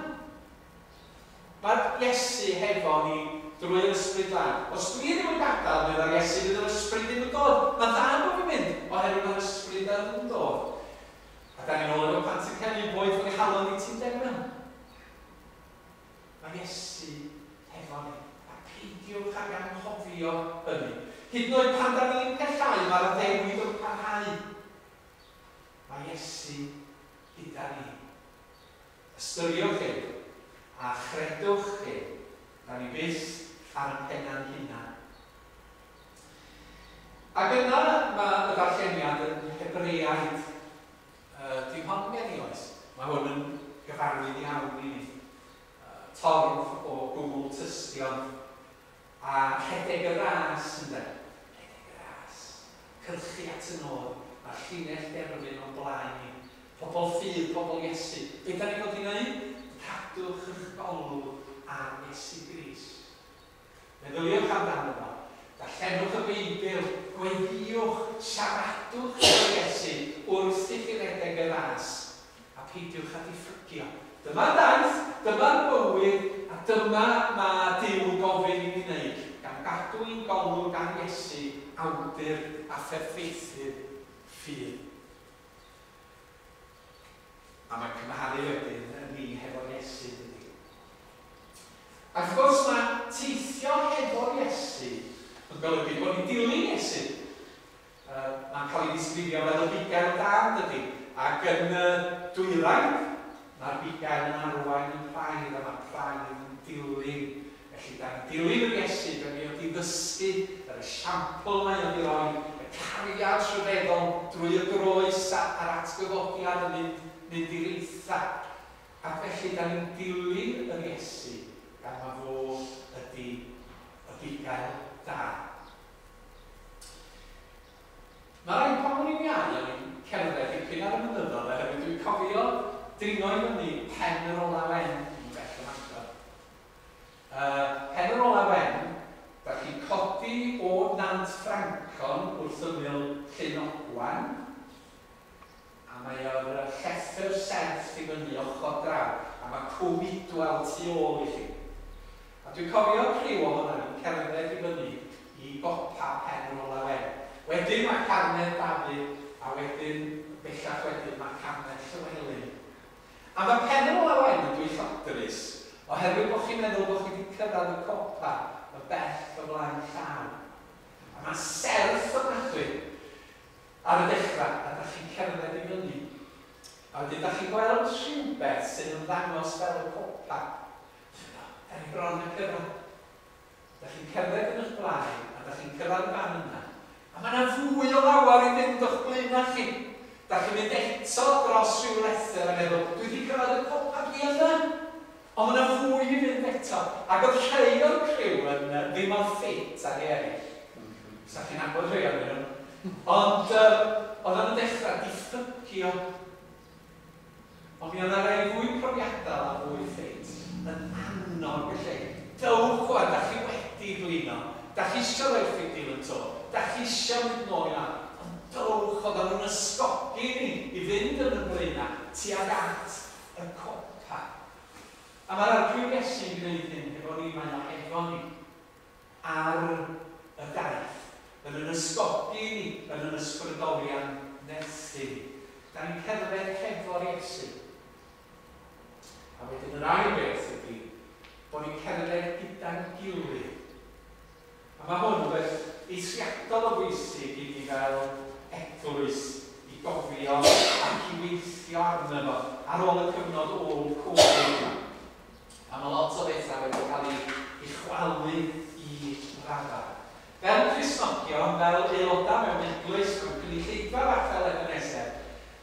Mae'r Iesu hefo ni drwy'r ysbryd glân. Os dwi ddim yn gadael, bydd yr Iesu fydd yr ysbryd ddim yn dod. Mae'n dda bod fi'n mynd, oherwydd mae'r ysbryd yn dod. A da ni'n ôl efo pan sy'n cael ei boed fod ei halon i ti'n degfan. Mae Iesu hefo ni. A peidiwch ag anghofio hynny. Hyd yn oed pan da ni'n pellhau, mae'r addewid yn parhau. Mae Iesu gyda ni. Ystyriwch chi a chredwch chi. Da ni byth ar y penna'n hunan. Ac yna mae y darlleniad yn Hebreaidd. Dim hon gen i oes. Mae hwn yn gyfarwydd iawn i ni. Torf o gwbl tystion a rhedeg y ras ynde. Rhedeg y ras. Cyrchu at y nôl. Mae'r llinell derfyn o'n blaen ni. Pobl ffydd, pobl Iesu. Be da ni fod i wneud? Cadwch eich golwg ar Iesu Grist. Meddyliwch amdano fo. Darllenwch y Beibl, gweddiwch, siaradwch o'r Iesu wrth i chi redeg y ras a peidiwch a diffrygio. Dyma daith, dyma'r bywyd a dyma mae Duw yn gofyn i ni wneud gan gadw i'n golwg ar Iesu awdur a pherffeithydd ffydd. A mae'n cymharu wedyn yn ni hefo'r Iesu dydy. Ac wrth gwrs mae teithio hefo'r Iesu yn golygu bod ni'n dilyn Iesu. Mae'n cael ei ddisgrifio fel y bugail dan dydy. Ac yn Dwyrain, mae'r bugail yn arwain yn rhaid a mae'r rhaid yn dilyn. Felly, da ni'n dilyn yr Iesu, da ni wedi ddysgu yr esiampl mae o'n ei roi, y cariad rhyfeddol drwy y groes a'r atgyfodiad yn mynd i'r eitha. Ac felly, da ni'n dilyn yr Iesu, gan mae fo ydy y bugail da. Mae'r rhaid pan o'n i'n iau, o'n i'n cerdded dipyn ar y mynyddodd, oherwydd dwi'n cofio dringo i fyny pen yr ola wen yn bell yn agor. Pen yr ola wen, da chi'n codi o Nant Francon wrth ymyl Llynogwan, a mae o'r llethyr serth i fyny ochr draw, a mae Cwm Idwal tu ôl i chi. A dwi'n cofio criw o hwnna yn cerdded i fyny i gopa pen yr ola wen. Wedyn mae Carned Dafydd, a wedyn, bellach wedyn, mae Carned Llywelyn. A mae pen yr ola wen yn dwyllodrus, oherwydd bod chi'n meddwl bod chi wedi cyrraedd y copa y bell o flaen llaw. A mae serth ofnadwy ar y dechrau, a da chi'n cerdded i fyny. A wedyn, da chi'n gweld rhywbeth sy'n ymddangos fel y copa. Da ni bron yn cyrraedd. Da chi'n cerdded yn eich blaen, a da chi'n cyrraedd fan yna. A mae yna fwy o lawar i fynd o'ch blaen chi. Da chi'n mynd eto dros rhyw lethyr a meddwl, dwi wedi cyrraedd y copa dwi yna. Ond mae yna fwy i fynd eto. Ac oedd rhai o'r criw yn ddim o'n ffit ag eraill. Sa chi'n agor rhai o'n nhw. Ond oedd yn dechrau diffrygio. Ond mi oedd yna rai fwy profiadol a fwy ffit. Yn annog y lle. Dywch chwan, da chi wedi blino. Da chi eisiau rhaid ffidil yn to. Da chi eisiau mynd nôl yna. Ond dywch, oedd nhw'n ysgogi ni i fynd yn y blaena tuag at y copa. A mae'r arglwydd Iesu'n gwneud hyn efo ni, mae'n efo ni ar y daith. Yn yn ysgogi ni, yn yn ysbrydolion nethu ni. Da ni'n cerdded hefo'r Iesu. A wedyn yr ail beth ydy bod ni'n cerdded gyda'n gilydd. A mae hwn beth eithriadol o bwysig i ni fel eglwys i gofio ac i weithio arno fo ar ôl y cyfnod ôl Covid. A mae lot o bethau wedi cael ei chwalu i raddau. Fel Cristnogion, fel aelodau mewn eglwys, mewn cynulleidfa fath fel efo nesaf,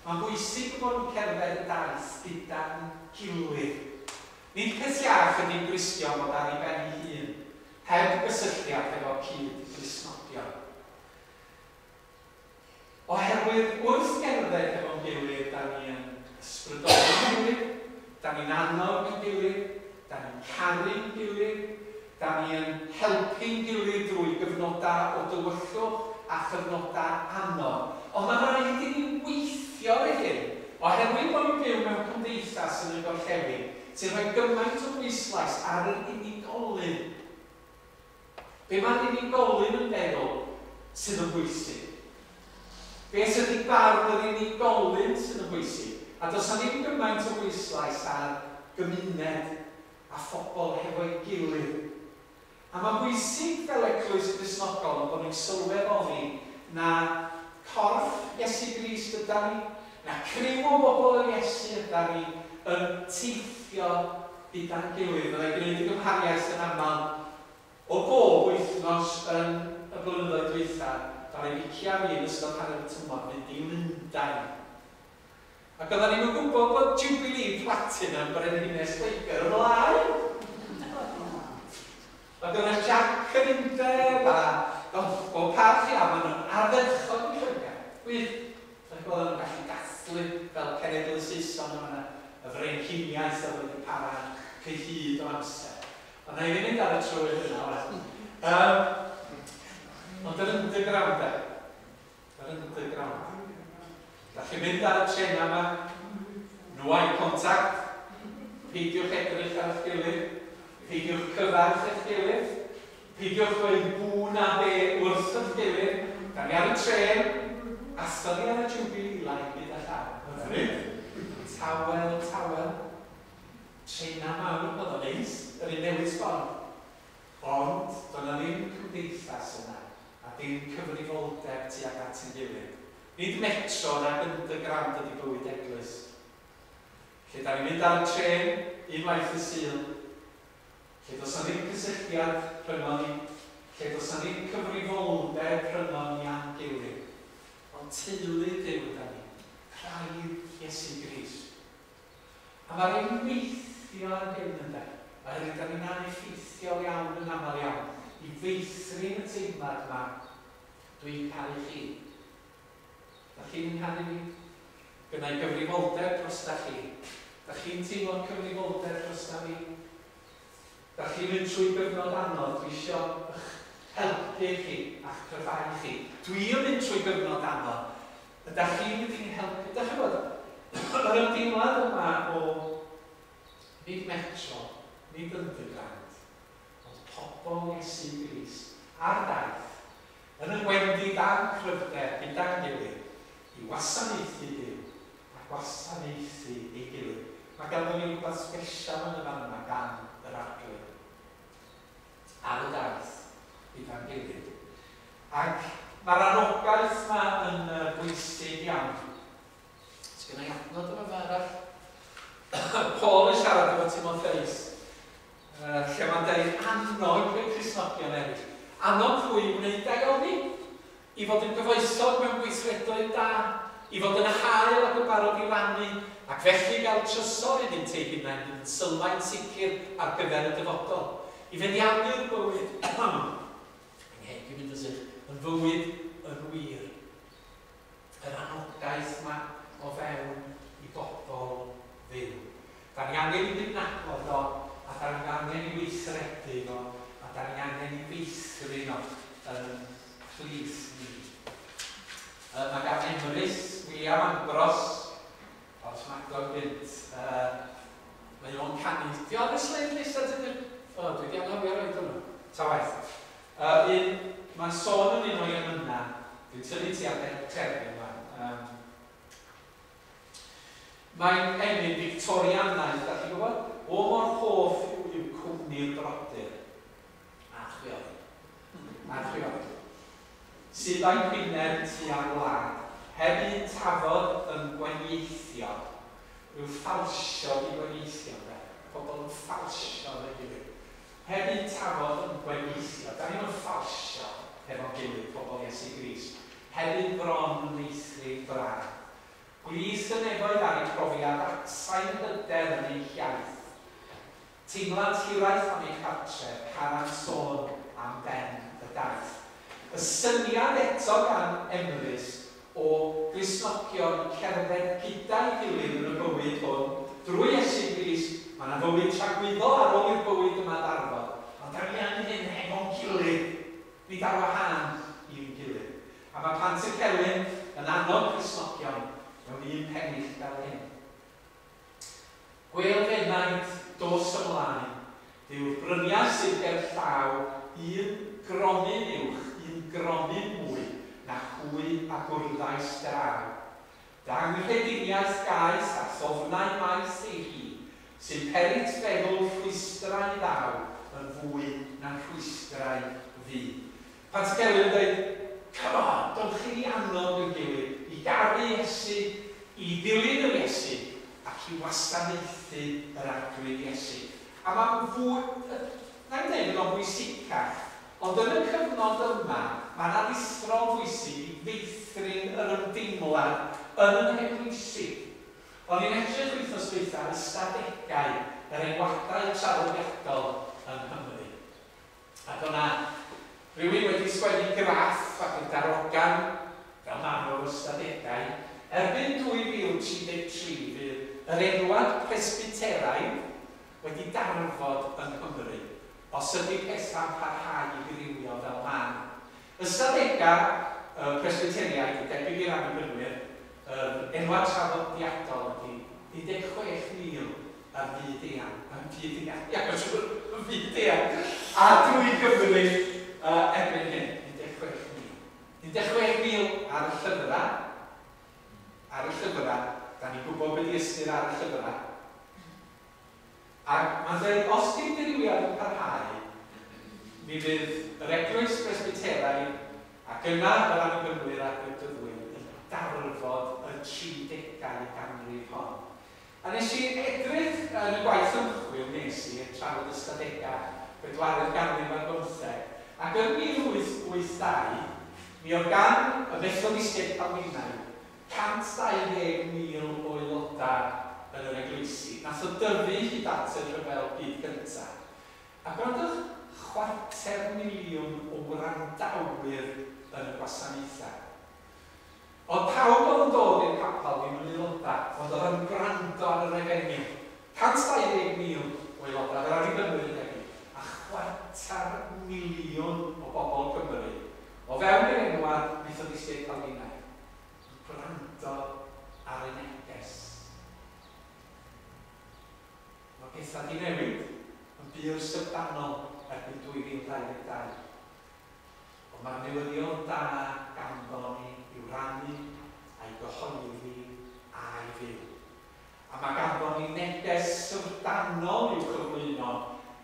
Mae'n bwysig bod nhw'n cerdded y daith gyda'n gilydd. Nid cysiach ydy'n grisio bod ar ei ben ei hun, heb gysylltiad efo cyd-grisnogion. Oherwydd wrth gerdded efo'n gilydd, da ni'n ysbrydoli'n gilydd, da ni'n annog yn gilydd, da ni'n caru'n gilydd, da ni'n helpu'n gilydd drwy gyfnodau o dywyllwch a chyfnodau anodd. Ond mae'n rhaid i ni weithio ar hyn, oherwydd bod ni'n byw mewn cymdeithas yn y gorllewin, sy'n rhoi gymaint o bwyslais ar yr unigolyn. Be mae'r unigolyn yn meddwl sydd yn bwysig? Be sydd wedi barn yr unigolyn sydd yn bwysig? A does na ddim gymaint o bwyslais ar gymuned a phobl hefo'i gilydd. A mae'n bwysig fel eglwys Gristnogol bod ni'n sylweddoli na corff Iesu Grist yda ni, na criw o bobl yn Iesu yda ni yn teithio gyda'n gilydd. Byddai'n gwneud y gymhariaeth yn aml o bob wythnos yn y blynyddoedd dwytha. Byddai'n licio fi yn ystod hanner y tymor mynd i Lundain. Ac oedden ni'n gwybod bod Jubilee Platinum Brenhines Lloegr ymlaen. Ac yna Jack yn undeb o parch iawn yn ardderchog yn Lloegr. Wyth, dwi'n gweld yn gallu dathlu fel cenedl Saeson yma y frenhiniaeth oedd wedi para cyhyd o amser. Ond na i ddim mynd ar y trywydd yna. Ond yr underground e. Yr underground. Da chi'n mynd ar y trena yma, no eye contact, peidiwch edrych ar eich gilydd, peidiwch cyfarch eich gilydd, peidiwch dweud bw na be wrth eich gilydd, da ni ar y tren, athon ni ar y Jubilee line gyda llaw. Tawel, trena mawr oedd o'n neis, yr un newydd sbon. Ond, doedd ddim cymdeithas yna, a dim cyfrifoldeb tuag at ein gilydd. Nid metro nag underground ydi bywyd eglwys. Lle da ni'n mynd ar y tren, unwaith y Sul, lle does na ddim cysylltiad rhyngon ni, lle does na ddim cyfrifoldeb rhyngon ni a'n gilydd. Ond teulu Duw da ni, craidd Iesu Grist. A mae'r ein weithio ar hyn yna, oherwydd da ni'n aneffeithiol iawn yn aml iawn, i feithrin y teimlad yma, dwi'n cael i chi. Da chi'n ngharu fi? Gynnau gyfrifoldeb dros da chi. Da chi'n teimlo'n cyfrifoldeb dros da fi? Da chi'n mynd trwy gyfnod anodd, dwi eisiau helpu chi a'ch cryfhau chi. Dwi'n mynd trwy gyfnod anodd. Da chi'n mynd i'n helpu. Da chi'n bod, yr ymdeimlad yma o nid metro, nid underground, ond pobl Iesu Grist a'r daith, yn y gwendid a'n cryfder gyda'n gilydd, i wasanaethu Duw a gwasanaethu ei gilydd. Mae ganddo ni rhywbeth sbesial yn y fan yma gan yr arglwydd. Ar y daith gyda'n gilydd. Ac mae'r anogaeth yma yn bwysig iawn. Sgynna i adnod yma fe arall. Paul yn siarad efo Timotheus, lle mae'n dweud annog y Cristnogion eraill. Annog pwy i wneud daioni, i fod yn gyfoesog mewn gweithredoedd da, i fod yn hael ac yn barod i rannu, ac felly gael trysor iddynt ei hunain yn sylfaen sicr ar gyfer y dyfodol. I feddiannu'r bywyd, yng mynd yn fywyd yn wir. Yr anogaeth yma o fewn i bobl fyw. Da ni angen i ddynadod o, a da ni angen i weithredu o, a da ni angen i weithredu o yn plith ni. Mae gan Emrys, William Ambros, os magog fynd, mae o'n canu. Di o'n y sleid list ydyn nhw? O, dwi wedi anghofio roed hwnnw. Ta waith. Mae'n sôn yn un o'i ymyna, dwi'n tynnu ti ar terfyn yma. Mae'n emyn Victorianaidd, da chi'n gwybod? O mor hoff yw cwmni'r brodyr. A chwioli. Sydd â'i gwyneb tu ar wlad, heb un tafod yn gwenieithio, rhyw falsio i gwenieithio, pobl yn falsio yn ei gilydd. Heb un tafod yn gwenieithio, da ni'n falsio efo'n gilydd pobl Iesu Grist. Heb un bron yn eithri braf. bris y nefoedd ar ei profiad acsain hyder yn ei iaith. Teimlad hiraeth am ei cartref, caran sôn am ben y daith. Y syniad eto gan Emrys o Gristnogion cerdded gyda'i gilydd yn y bywyd hwn, drwy Iesu Grist, mae yna fywyd tragwyddol ar ôl i'r bywyd yma ddarfod, ond da ni yn hyn efo'n gilydd, nid ar wahân i'n gilydd. A mae plant y celyn yn annog Gristnogion mewn un pennill fel hyn. Gweilfennaid dos ymlaen, dyw'r bryniau sydd ger llaw, un gromin uwch, un gromin mwy, na chwy a gwrddais draw. Da anghyffrediniaeth gais a thofnau maes ei hi, sy'n perit feddwl rhwystrau ddaw yn fwy na'n rhwystrau fi. Pan ti Gelyn yn dweud, come on, dowch chi annog yn gilydd, i garu Iesu, i ddilyn yr Iesu, ac i wasanaethu yr arglwydd Iesu. A mae'n fwy, na'n dweud yn o'n bwysicach, ond yn y cyfnod yma, mae'n aruthrol bwysig i feithrin yr ymdeimlad yn yn eglwysi. O'n i'n edrych wythnos dwytha ar ystadegau yr enwadau traddodiadol yn Nghymru. Ac o'na rhywun wedi sgwennu graff ac yn darogan fel marwr ystadegau. Erbyn 2033 fydd yr enwad presbyteraidd wedi darfod yn Nghymru, os ydy pethau'n parhau i gyrwio fel man. Ystadegau presbyteriaid, debyg i'r annibynnwyr, enwad traddodiadol ydy 16,000 ar fyd eang. Yn fyd eang. A drwy Gymru erbyn hyn, 16,000. 16,000 ar y llyfrau. Ar y llyfrau. Da ni'n gwybod beth i ystyr ar y llyfrau. Ac mae'n dweud, os di'n diriwiad yn parhau, mi fydd yr eglwys presbyteraidd ac yna yr annibynnwyr ac y dyddwyr yn darfod y 30au ganrif hon. A nes i edrych yn y gwaith ymchwil nes i trafod ystadegau 4 ganrif ar 15, ac yn 1882, mi oedd gan y Methodistiaid Palmeinaidd 120,000 o aelodau yn yr eglwysi. Nath o dyfu hyd at y rhyfel byd gyntaf. Ac roedd 250,000 o wrandawyr yn y gwasanaethau. Oedd pawb oedd yn dod i'r capel ddim yn aelodau, ond oedd yn gwrando ar yr efengyl. 120,000 o aelodau, yr annibynnwyr yn efengyl, a 250,000 o bobl Cymru. O fewn i'r enwad Methodistiaid Palmeinaidd, yn gwrando ar y neges. Mae pethau di newid yn byr syfdanol erbyn 2022. Ond mae'r newyddion da ganddo ni i'w rannu, a'i gyhoeddi a'i fyw. A mae ganddo ni neges syfdanol i'w cyflwyno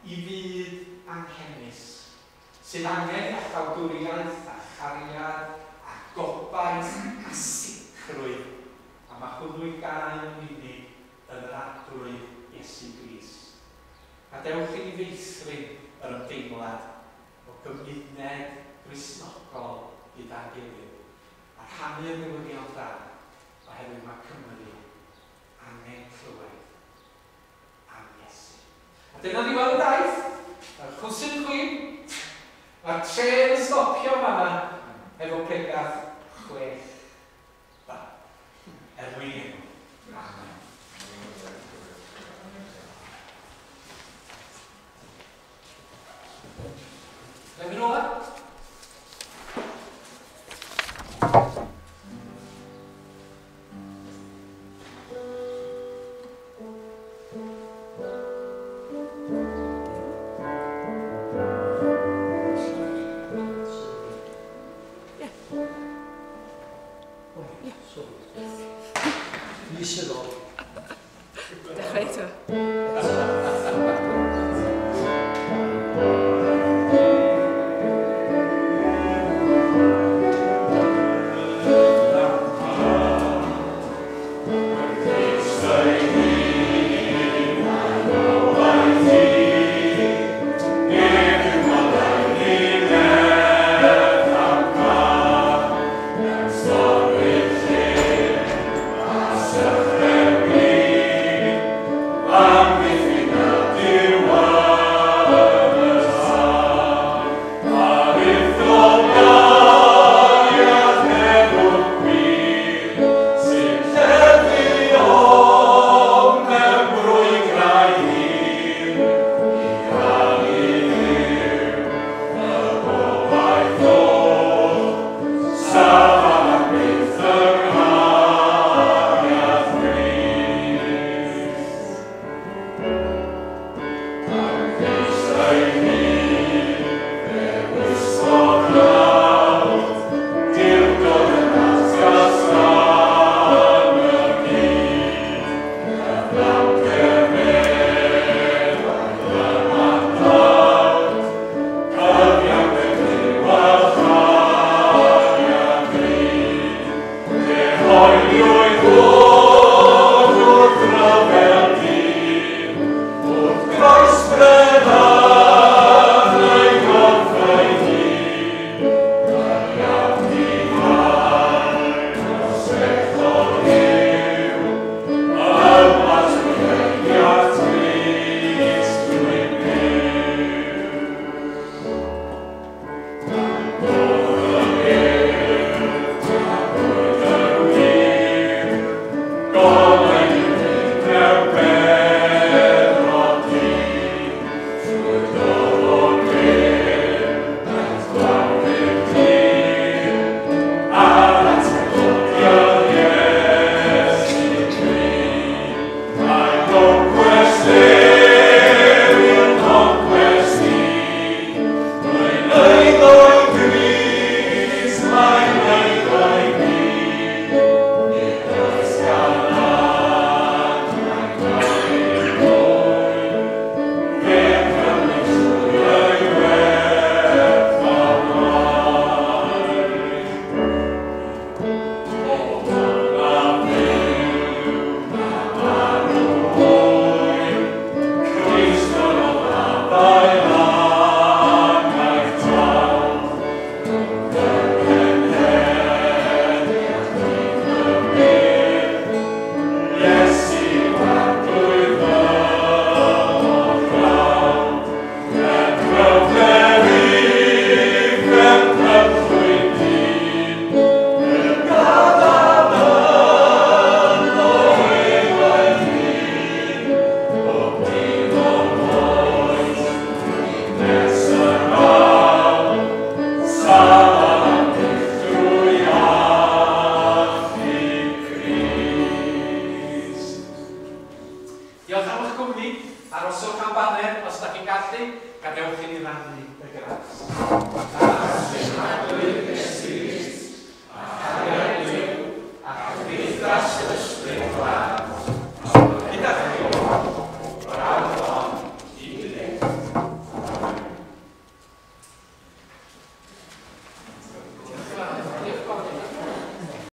i fyd anghennus, sydd angen a chawdwriaeth a chariad a gobaith a sicrwydd. A mae hwnnw i gael yn unig yn yr arglwydd Iesu Grist. A dewch i ni feithrin yr ymdeimlad o gymuned Gristnogol gyda'n gilydd. A rhannu'r newyddion da, oherwydd mae Cymru angen clywed am Iesu. A dyna ni weld Daith, yr chwsyn chwyn, mae'r tren yn stopio yma efo pregeth 6 ba. Mwyn enw. Amen. Lefyn ola? Dechrau eto. Stop with him, hynny, aroswch am banner os da chi'n gallu, gadewch i ni rannu y gras.